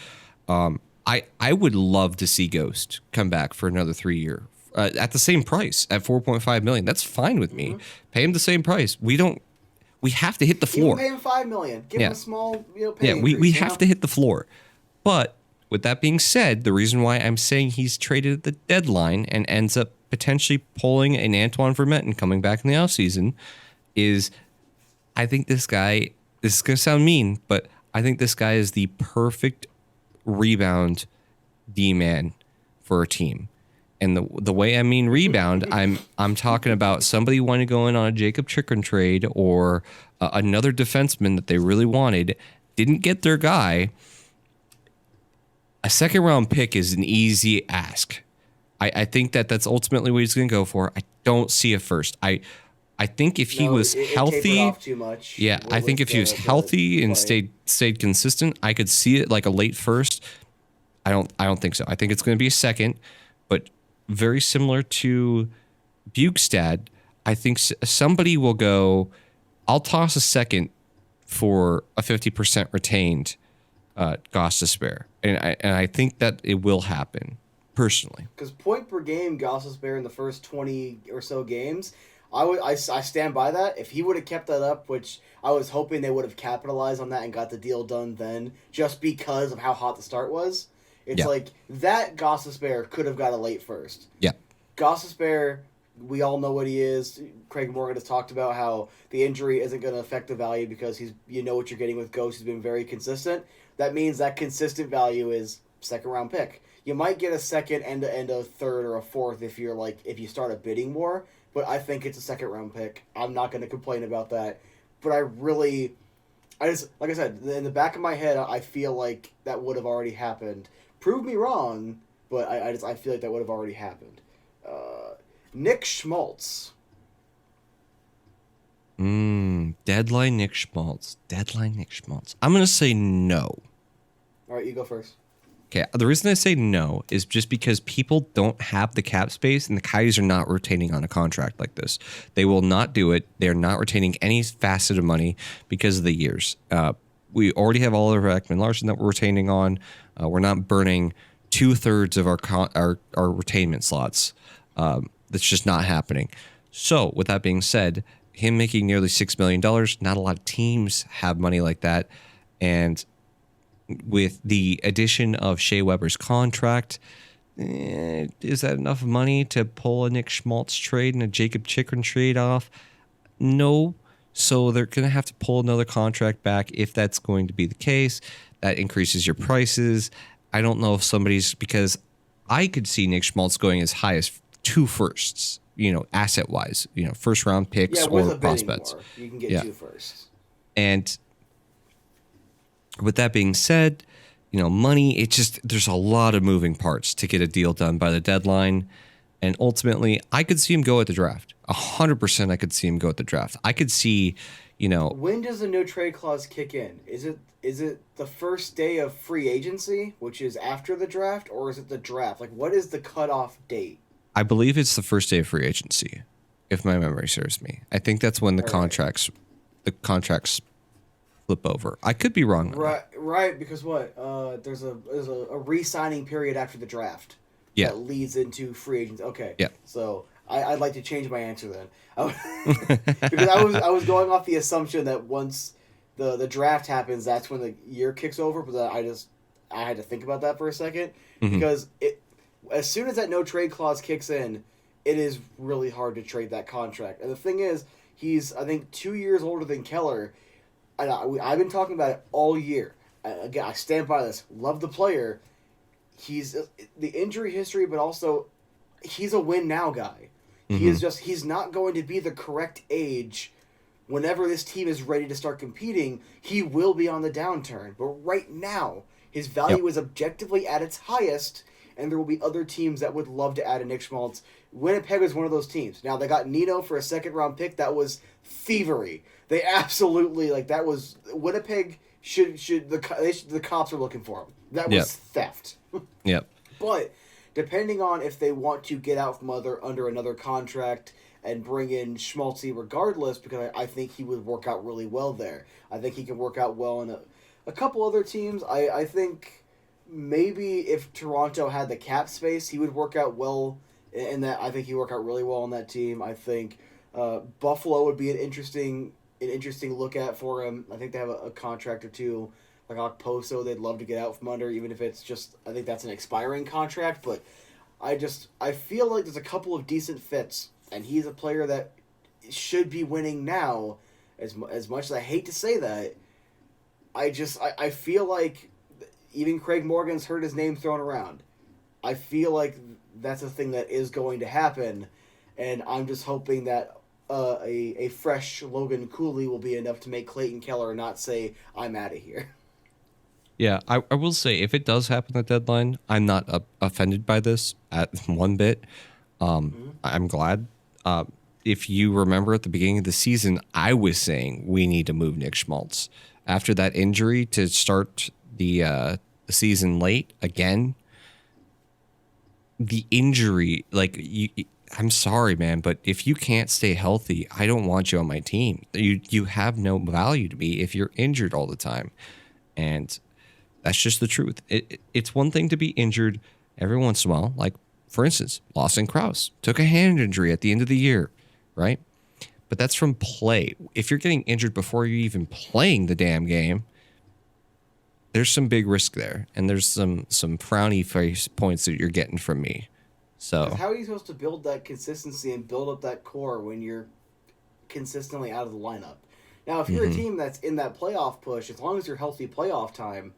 I would love to see Ghost come back for another 3 year at the same price at $4.5 million. That's fine with me. Pay him the same price. We have to hit the floor. Pay him $5 million. Give him a small pay increase, we have to hit the floor. But with that being said, the reason why I'm saying he's traded at the deadline and ends up potentially pulling an Antoine Vermette and coming back in the offseason is I think this guy, this is going to sound mean, but I think this guy is the perfect rebound D-man for a team. And the way I mean rebound, I'm talking about somebody wanting to go in on a Jacob Chikrin trade or another defenseman that they really wanted, didn't get their guy. A second round pick is an easy ask. I think that's ultimately what he's going to go for. I don't see a first. I think if he was healthy, off too much. Yeah, I think if he was healthy and stayed consistent, I could see it like a late first. I don't think so. I think it's going to be a second, but very similar to Bukestad, I think somebody will go, I'll toss a second for a 50% retained Gostisbehere. And I think that it will happen, personally. Because point per game, Gostisbehere in the first 20 or so games, I stand by that. If he would have kept that up, which I was hoping they would have capitalized on that and got the deal done then, just because of how hot the start was, it's like that Gostisbehere could have got a late first. Yeah. Gostisbehere, we all know what he is. Craig Morgan has talked about how the injury isn't going to affect the value because you know what you're getting with Ghost. He's been very consistent. That means that consistent value is second round pick. You might get a second and a third or a fourth if you start a bidding war, but I think it's a second round pick. I'm not going to complain about that. But like I said, in the back of my head, I feel like that would have already happened. Prove me wrong, but I feel like that would have already happened. Nick Schmaltz. Deadline Nick Schmaltz. I'm going to say no. All right, you go first. Okay, the reason I say no is just because people don't have the cap space, and the Coyotes are not retaining on a contract like this. They will not do it. They're not retaining any facet of money because of the years. We already have Oliver Ekman-Larsson that we're retaining on. We're not burning 2/3 of our retainment slots. That's just not happening. So, with that being said, him making nearly $6 million, not a lot of teams have money like that, and with the addition of Shea Weber's contract, is that enough money to pull a Nick Schmaltz trade and a Jacob Chikrin trade off? No. So they're going to have to pull another contract back if that's going to be the case. That increases your prices. I don't know if somebody's, because I could see Nick Schmaltz going as high as 2 firsts, asset wise, first round picks or prospects. War, you can get 2 firsts. And with that being said, money, there's a lot of moving parts to get a deal done by the deadline. And ultimately, I could see him go at the draft. 100% I could see him go at the draft. I could see, When does the no trade clause kick in? Is it the first day of free agency, which is after the draft, or is it the draft? Like, what is the cutoff date? I believe it's the first day of free agency, if my memory serves me. I think that's when the contracts flip over. I could be wrong. Right, because there's a re-signing period after the draft. Yeah. That leads into free agency. Okay. Yeah. So I'd like to change my answer then, because I was going off the assumption that once the draft happens, that's when the year kicks over. But I had to think about that for a second, because as soon as that no trade clause kicks in, it is really hard to trade that contract. And the thing is, he's, I think, 2 years older than Keller. And I've been talking about it all year. Again, I stand by this. Love the player. He's the injury history, but also he's a win now guy. He's not going to be the correct age whenever this team is ready to start competing. He will be on the downturn. But right now, his value is objectively at its highest, and there will be other teams that would love to add a Nick Schmaltz. Winnipeg is one of those teams. Now, they got Nino for a second-round pick. That was thievery. They absolutely, that was... Winnipeg the cops are looking for him. That was theft. Yep. But, depending on if they want to get out from under another contract and bring in Schmaltzy regardless, because I think he would work out really well there. I think he can work out well in a couple other teams. I think... Maybe if Toronto had the cap space, he would work out well in that. I think he'd work out really well on that team. I think Buffalo would be an interesting look at for him. I think they have a contract or two, like Okposo, they'd love to get out from under, even if it's just, I think that's an expiring contract. But I feel like there's a couple of decent fits, and he's a player that should be winning now. As much as I hate to say that, I feel like... Even Craig Morgan's heard his name thrown around. I feel like that's a thing that is going to happen, and I'm just hoping that a fresh Logan Cooley will be enough to make Clayton Keller not say, I'm out of here. Yeah, I will say, if it does happen at the deadline, I'm not offended by this at one bit. I'm glad. If you remember at the beginning of the season, I was saying we need to move Nick Schmaltz. After that injury to start the season late again, the injury, I'm sorry, man, but if you can't stay healthy, I don't want you on my team. You have no value to me if you're injured all the time, and that's just the truth. It's one thing to be injured every once in a while, like for instance, Lawson Krause took a hand injury at the end of the year, right? But that's from play. If you're getting injured before you're even playing the damn game, there's some big risk there, and there's some frowny face points that you're getting from me. So how are you supposed to build that consistency and build up that core when you're consistently out of the lineup? Now, if you're a team that's in that playoff push, as long as you're healthy playoff time,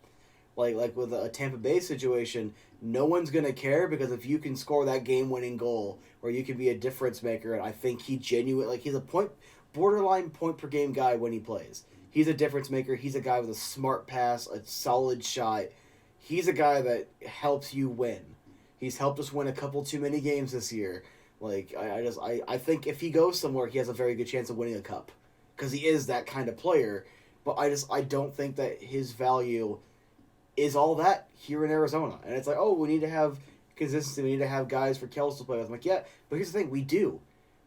like with a Tampa Bay situation, no one's gonna care, because if you can score that game-winning goal, or you can be a difference maker, and I think he's a borderline point per game guy when he plays. He's a difference maker. He's a guy with a smart pass, a solid shot. He's a guy that helps you win. He's helped us win a couple too many games this year. I think if he goes somewhere, he has a very good chance of winning a cup, because he is that kind of player. But I don't think that his value is all that here in Arizona. And it's like, oh, we need to have consistency. We need to have guys for Kells to play with. I'm like, yeah, but here's the thing, we do.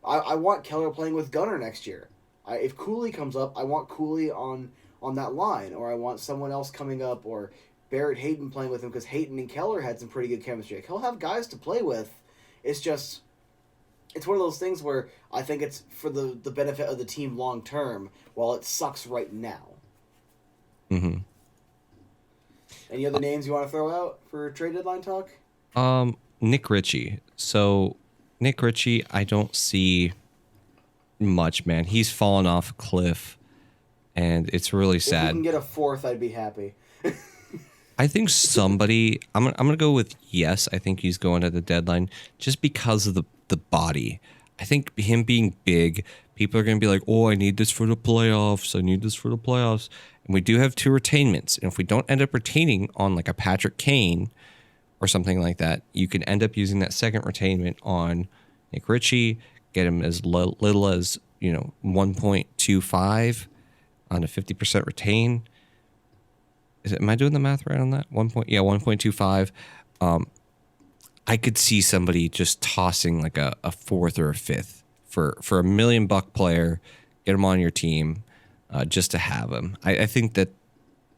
I want Keller playing with Gunner next year. If Cooley comes up, I want Cooley on that line, or I want someone else coming up, or Barrett Hayton playing with him, because Hayton and Keller had some pretty good chemistry. Like, he'll have guys to play with. It's just, it's one of those things where I think it's for the benefit of the team long term, while it sucks right now. Mm-hmm. Any other names you want to throw out for trade deadline talk? Nick Ritchie. So Nick Ritchie, I don't see much, man. He's fallen off a cliff, and it's really sad. If we can get a fourth, I'd be happy. I think somebody. I'm gonna go with yes. I think he's going at the deadline just because of the body. I think him being big, people are gonna be like, "Oh, I need this for the playoffs. I need this for the playoffs." And we do have 2 retainments, and if we don't end up retaining on like a Patrick Kane or something like that, you can end up using that second retainment on Nick Ritchie, get him as little as 1.25 on a 50% retain. Am I doing the math right on that? 1.25. I could see somebody just tossing like a fourth or a fifth for $1 million player, get him on your team, just to have him. I think that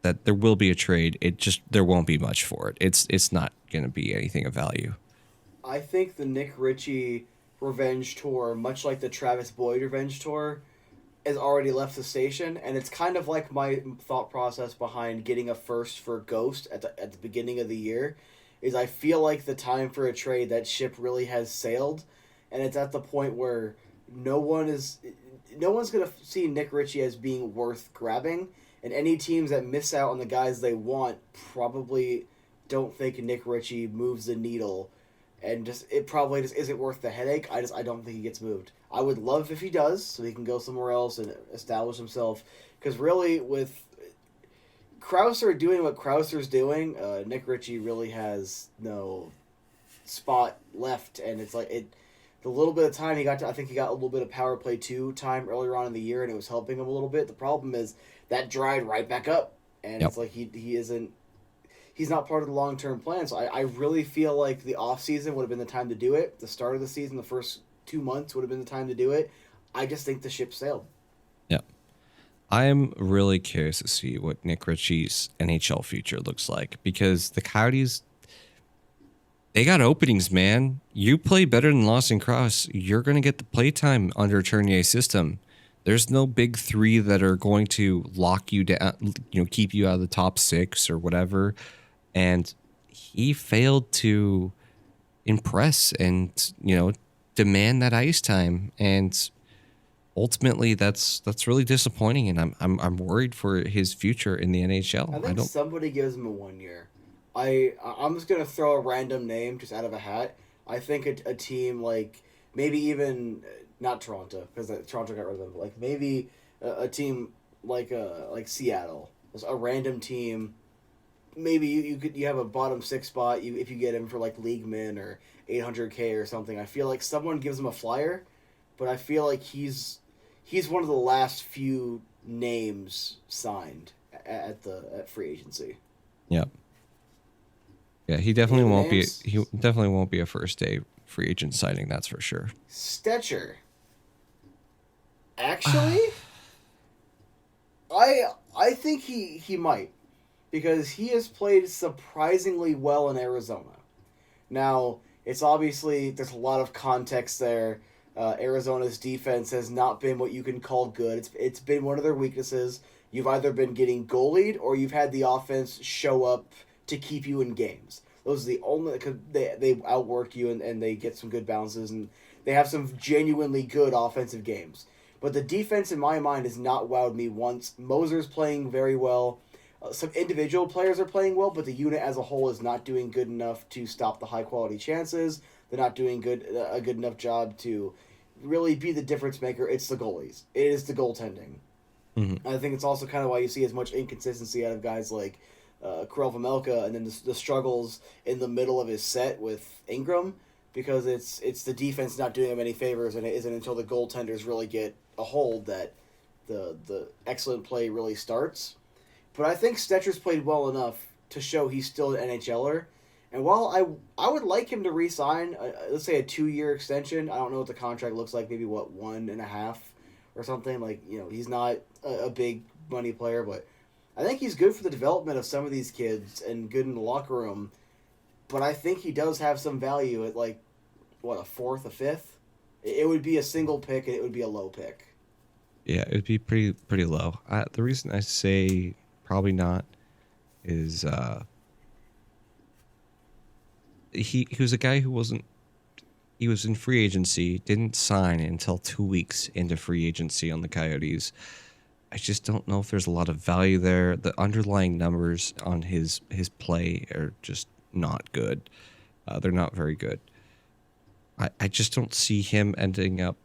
there will be a trade. There won't be much for it. It's not going to be anything of value. I think the Nick Ritchie revenge tour, much like the Travis Boyd revenge tour, has already left the station, and it's kind of like my thought process behind getting a first for Ghost at the beginning of the year. Is I feel like the time for a trade, that ship really has sailed, and it's at the point where no one's gonna see Nick Ritchie as being worth grabbing, and any teams that miss out on the guys they want probably don't think Nick Ritchie moves the needle, and it probably just isn't worth the headache. I don't think he gets moved. I would love if he does, so he can go somewhere else and establish himself, because really with Krauser doing what Krauser's doing, Nick Ritchie really has no spot left, and it's like the little bit of time he got to, I think he got a little bit of power play 2 time earlier on in the year, and it was helping him a little bit. The problem is that dried right back up, and It's like he's not part of the long-term plan, so I really feel like the off-season would have been the time to do it. The start of the season, the first 2 months would have been the time to do it. I just think the ship sailed. Yeah. I'm really curious to see what Nick Ritchie's NHL future looks like, because the Coyotes, they got openings, man. You play better than Lawson Cross, you're going to get the playtime under Turnier's system. There's no big 3 that are going to lock you down, keep you out of the top 6 or whatever. And he failed to impress and, demand that ice time. And ultimately, that's really disappointing, and I'm worried for his future in the NHL. I think somebody gives him a 1 year. I'm just gonna throw a random name just out of a hat. I think a team like maybe even not Toronto, because Toronto got rid of them. But like maybe a team like Seattle, a random team. Maybe you have a bottom 6 spot. If you get him for like league min or $800K or something. I feel like someone gives him a flyer, but I feel like he's one of the last few names signed at free agency. Yeah. Yeah, he definitely won't be. He definitely won't be a first day free agent signing. That's for sure. Stecher. Actually, I think he might, because he has played surprisingly well in Arizona. Now, it's obviously there's a lot of context there. Arizona's defense has not been what you can call good. It's been one of their weaknesses. You've either been getting goalied or you've had the offense show up to keep you in games. Those are the only, cause they outwork you and they get some good bounces and they have some genuinely good offensive games. But the defense in my mind has not wowed me once. Moser's playing very well. Some individual players are playing well, but the unit as a whole is not doing good enough to stop the high quality chances. They're not doing a good enough job to really be the difference maker. It's the goalies. It is the goaltending. Mm-hmm. I think it's also kind of why you see as much inconsistency out of guys like Karel Vejmelka, and then the struggles in the middle of his set with Ingram, because it's the defense not doing him any favors, and it isn't until the goaltenders really get a hold that the excellent play really starts. But I think Stetcher's played well enough to show he's still an NHLer. And while I would like him to re-sign, let's say a 2-year extension. I don't know what the contract looks like. Maybe 1.5 or something. Like, he's not a big money player, but I think he's good for the development of some of these kids and good in the locker room. But I think he does have some value at like a fourth, a fifth. It would be a single pick and it would be a low pick. Yeah, it would be pretty low. The reason I say probably not is he was a guy who wasn't. He was in free agency, didn't sign until 2 weeks into free agency on the Coyotes. I just don't know if there's a lot of value there. The underlying numbers on his play are just not good. They're not very good. I just don't see him ending up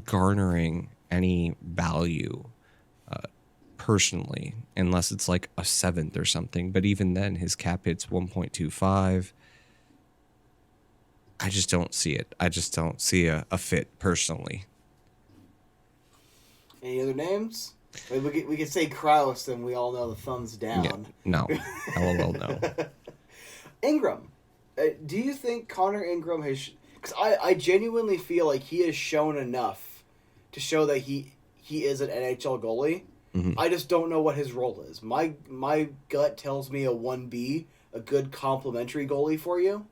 garnering any value personally, unless it's like a 7th or something. But even then, his cap hit's 1.25. I just don't see it. I just don't see a fit personally. Any other names? We could say Kraus, and we all know the thumbs down. Yeah, no. LOL, no. Ingram. Do you think Connor Ingram has... Because I genuinely feel like he has shown enough to show that he is an NHL goalie. Mm-hmm. I just don't know what his role is. My gut tells me a 1B, a good complementary goalie for you.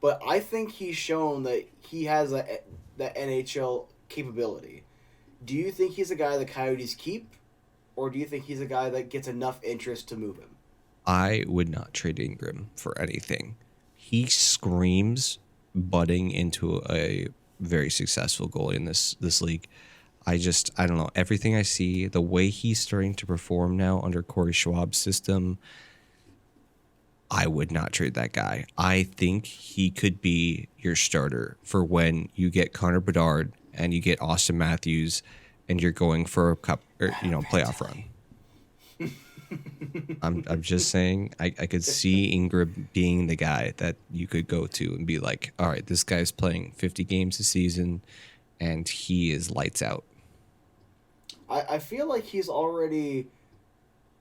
But I think he's shown that he has that NHL capability. Do you think he's a guy the Coyotes keep? Or do you think he's a guy that gets enough interest to move him? I would not trade Ingram for anything. He screams budding into a very successful goalie in this league. I don't know. Everything I see, the way he's starting to perform now under Corey Schwab's system, I would not trade that guy. I think he could be your starter for when you get Connor Bedard and you get Austin Matthews and you're going for a cup or playoff run. I'm just saying I could see Ingram being the guy that you could go to and be like, all right, this guy's playing 50 games a season and he is lights out. I feel like he's already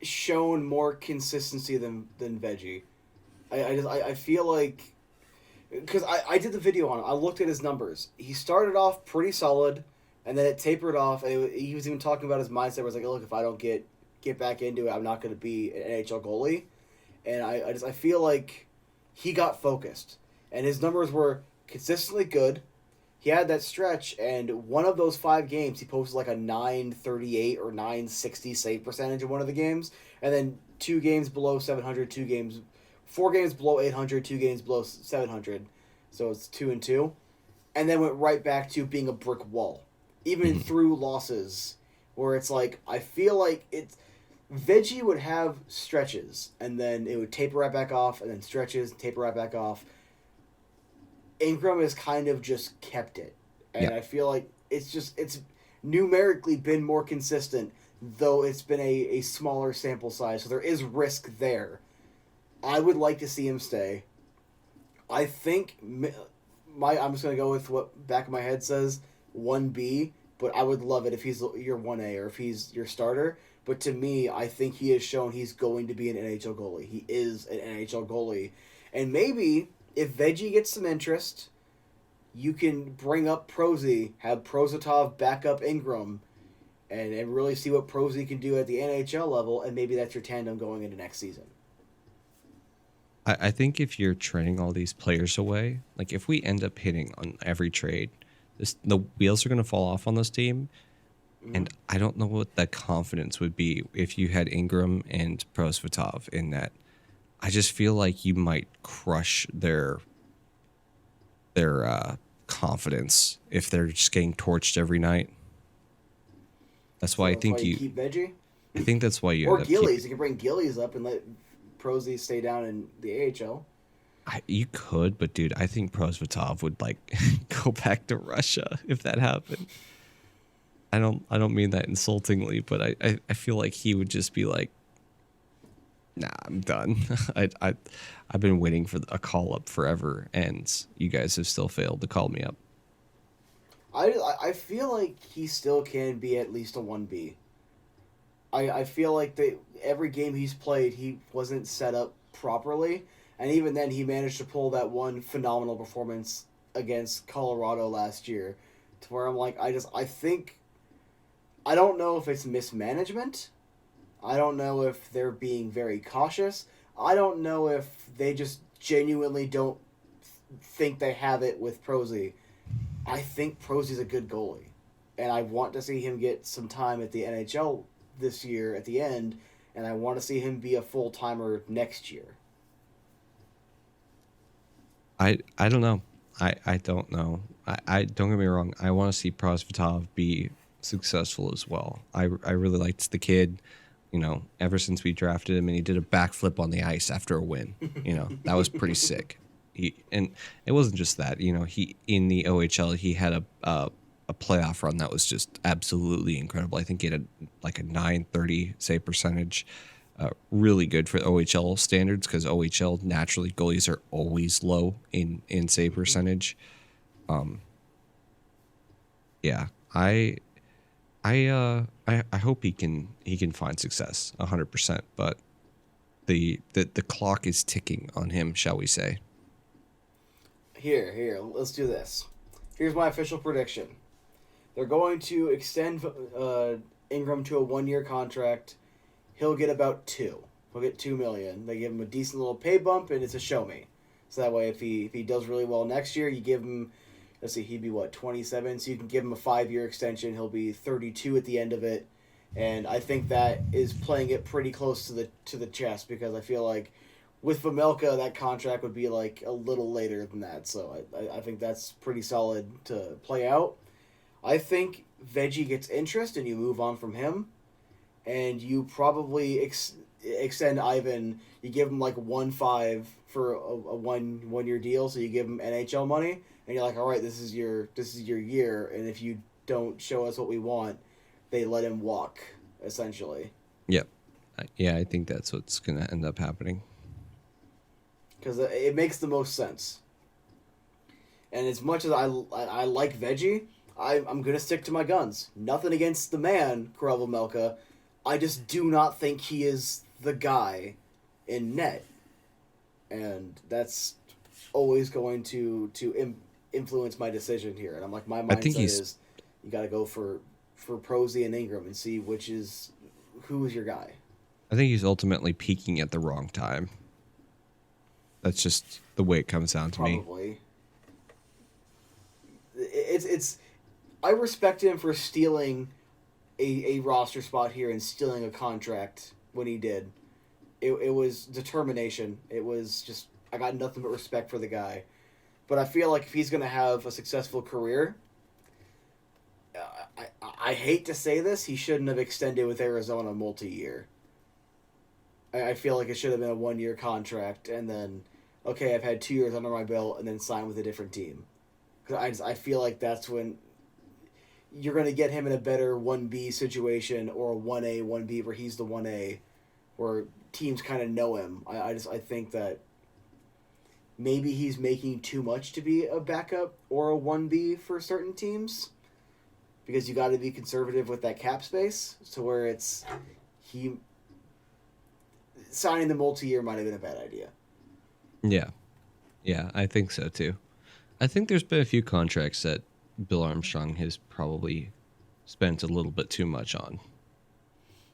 shown more consistency than Veggie. I feel like, because I did the video on him. I looked at his numbers. He started off pretty solid, and then it tapered off. And he was even talking about his mindset. Where it's like, look, if I don't get back into it, I'm not going to be an NHL goalie. And I feel like he got focused, and his numbers were consistently good. He had that stretch, and one of those 5 games, he posted like a 938 or 960 save percentage in one of the games, and then 2 games below 700, 4 games below 800, 2 games below 700, so it's 2-2, and then went right back to being a brick wall, even through losses, where it's like, I feel like Veggie would have stretches, and then it would taper right back off, and then stretches, taper right back off. Ingram has kind of just kept it, and I feel like it's numerically been more consistent, though it's been a smaller sample size, so there is risk there. I would like to see him stay. I think I'm just going to go with what back of my head says, 1B, but I would love it if he's your 1A or if he's your starter. But to me, I think he has shown he's going to be an NHL goalie. He is an NHL goalie. And maybe if Veggie gets some interest, you can bring up Prosy, have Prosotov back up Ingram, and really see what Prosy can do at the NHL level, and maybe that's your tandem going into next season. I think if you're trading all these players away, like if we end up hitting on every trade, the wheels are going to fall off on this team. Mm-hmm. And I don't know what the confidence would be if you had Ingram and Prosvetov in that. I just feel like you might crush their confidence if they're just getting torched every night. That's why I think you keep Veggie. I think that's why you or Gillies. You can bring Gillies up and let Prosy stay down in the AHL. You could, but dude, I think Prosvetov would go back to Russia if that happened. I don't mean that insultingly, but I feel like he would just be like, nah, I'm done. I've been waiting for a call up forever, and you guys have still failed to call me up. I feel like he still can be at least a 1B. I feel like every game he's played, he wasn't set up properly. And even then, he managed to pull that one phenomenal performance against Colorado last year to where I'm like, I think, I don't know if it's mismanagement. I don't know if they're being very cautious. I don't know if they just genuinely don't think they have it with Prosy. I think Prosy's a good goalie. And I want to see him get some time at the NHL this year at the end, and I want to see him be a full-timer next year. I don't know. I don't know. I don't get me wrong. I want to see Prosvetov be successful as well. I really liked the kid, ever since we drafted him, and he did a backflip on the ice after a win. That was pretty sick. And it wasn't just that. He in the OHL he had a playoff run that was just absolutely incredible. I think he had like a 930 save percentage. Really good for OHL standards because OHL naturally goalies are always low in save percentage. Yeah, I hope he can find success 100%. But the clock is ticking on him, shall we say? Here, let's do this. Here's my official prediction. They're going to extend Ingram to a 1-year contract. He'll get about $2 million. He'll get $2 million. They give him a decent little pay bump, and it's a show me. So that way, if he does really well next year, you give him, let's see, he'd be 27, so you can give him a 5-year extension. He'll be 32 at the end of it, and I think that is playing it pretty close to the chest because I feel like with Vejmelka, that contract would be like a little later than that. So I think that's pretty solid to play out. I think Veggie gets interest, and you move on from him. And you probably extend Ivan. You give him like 1.5 for a 1 year deal, so you give him NHL money, and you're like, all right, this is your year, and if you don't show us what we want, they let him walk, essentially. Yep, yeah, I think that's what's gonna end up happening. Because it makes the most sense. And as much as I like Veggie, I'm gonna stick to my guns. Nothing against the man, Karel Vejmelka. I just do not think he is the guy in net. And that's always going to influence my decision here. And I'm like, my mindset is you got to go for Prosy and Ingram and see who is your guy. I think he's ultimately peaking at the wrong time. That's just the way it comes down to me. Probably. It's I respect him for stealing a roster spot here and stealing a contract when he did. It was determination. It was just, I got nothing but respect for the guy. But I feel like if he's going to have a successful career, I hate to say this, he shouldn't have extended with Arizona multi-year. I feel like it should have been a 1-year contract and then, okay, I've had 2 years under my belt and then sign with a different team. Because I feel like that's when you're going to get him in a better 1B situation or a 1A, 1B where he's the 1A, where teams kind of know him. I think that maybe he's making too much to be a backup or a 1B for certain teams because you got to be conservative with that cap space to where he signing the multi-year might have been a bad idea. Yeah, I think so too. I think there's been a few contracts that Bill Armstrong has probably spent a little bit too much on.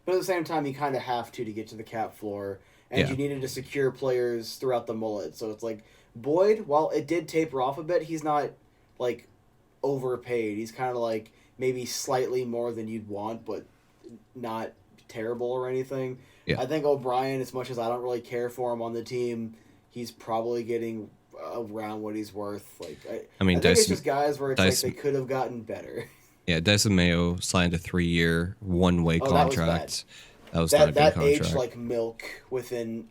But at the same time, you kind of have to get to the cap floor, and you needed to secure players throughout the mullet. So it's like, Boyd, while it did taper off a bit, he's not, like, overpaid. He's kind of like maybe slightly more than you'd want, but not terrible or anything. Yeah. I think O'Brien, as much as I don't really care for him on the team, he's probably getting around what he's worth. Like, I think it's just guys where it's like they could have gotten better. Yeah, Dyson Mayo signed a 3-year, one-way contract. That was not a good contract. That aged like milk within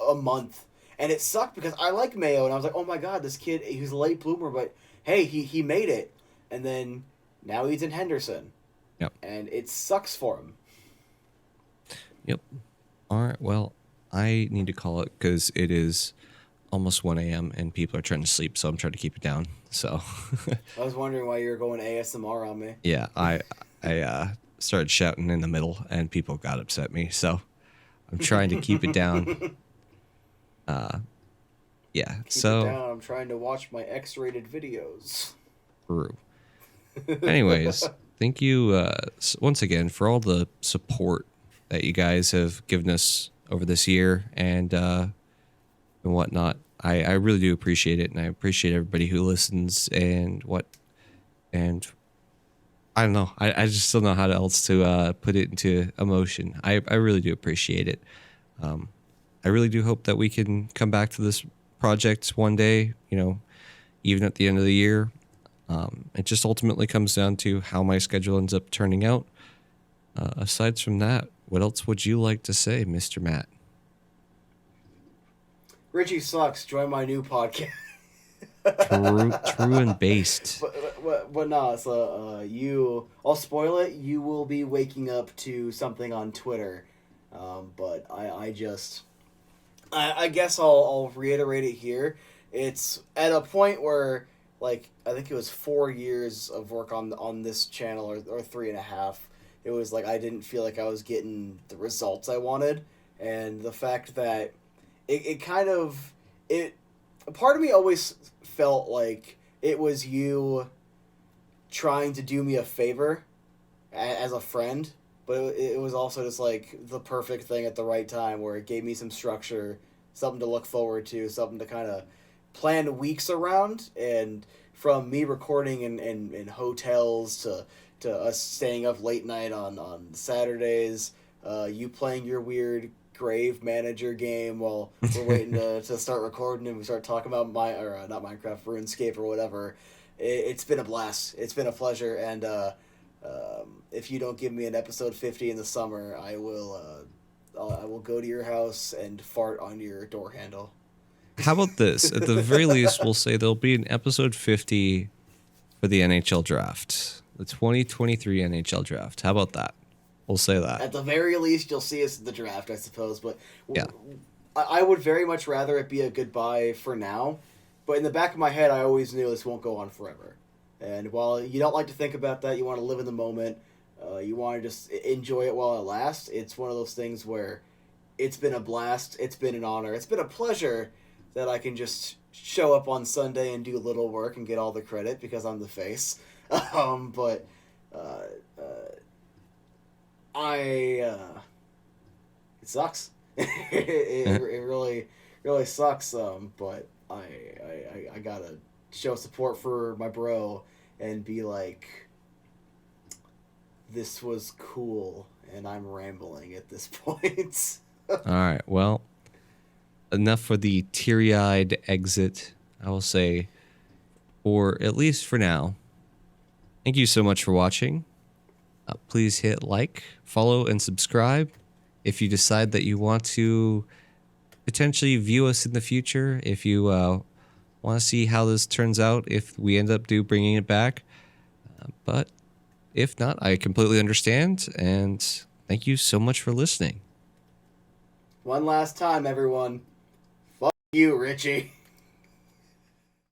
a month. And it sucked because I like Mayo, and I was like, oh my god, this kid, he was a late bloomer, but hey, he made it. And then now he's in Henderson. Yep. And it sucks for him. Yep. All right, well, I need to call it because it is almost 1 a.m. and people are trying to sleep, so I'm trying to keep it down. So I was wondering why you were going ASMR on me. Yeah, I started shouting in the middle, and people got upset at me. So I'm trying to keep it down. Yeah. Keep it down. I'm trying to watch my X-rated videos. True. Anyways, thank you once again for all the support that you guys have given us over this year and whatnot. I really do appreciate it, and I appreciate everybody who listens and I don't know. I just don't know how else to put it into emotion. I really do appreciate it. I really do hope that we can come back to this project one day, even at the end of the year. It just ultimately comes down to how my schedule ends up turning out. Aside from that, what else would you like to say, Mr. Matt? Richie sucks. Join my new podcast. True and based. But no, so I'll spoil it. You will be waking up to something on Twitter. But I guess I'll reiterate it here. It's at a point where, like, I think it was 4 years of work on this channel, or 3.5. It was like I didn't feel like I was getting the results I wanted, and the fact that it part of me always felt like it was you trying to do me a favor as a friend, but it was also just like the perfect thing at the right time, where it gave me some structure, something to look forward to, something to kind of plan weeks around. And from me recording in hotels to us staying up late night on Saturdays, you playing your weird Grave Manager game while we're waiting to start recording, and we start talking about not Minecraft, RuneScape or whatever. It's been a blast. It's been a pleasure, and if you don't give me an episode 50 in the summer, I will go to your house and fart on your door handle. How about this? At the very least, we'll say there'll be an episode 50 for the NHL draft, the 2023 NHL draft. How about that? We'll say that. At the very least, you'll see us at the draft, I suppose. But yeah, I would very much rather it be a goodbye for now. But in the back of my head, I always knew this won't go on forever. And while you don't like to think about that, you want to live in the moment. You want to just enjoy it while it lasts. It's one of those things where it's been a blast. It's been an honor. It's been a pleasure that I can just show up on Sunday and do little work and get all the credit because I'm the face. But it sucks. it really sucks. But I gotta show support for my bro and be like, this was cool, and I'm rambling at this point. All right, well, enough for the teary-eyed exit. I will say, or at least for now, thank you so much for watching. Please hit like, follow, and subscribe. If you decide that you want to potentially view us in the future, if you want to see how this turns out, if we end up bringing it back. But if not, I completely understand, and thank you so much for listening. One last time, everyone. Fuck you, Richie.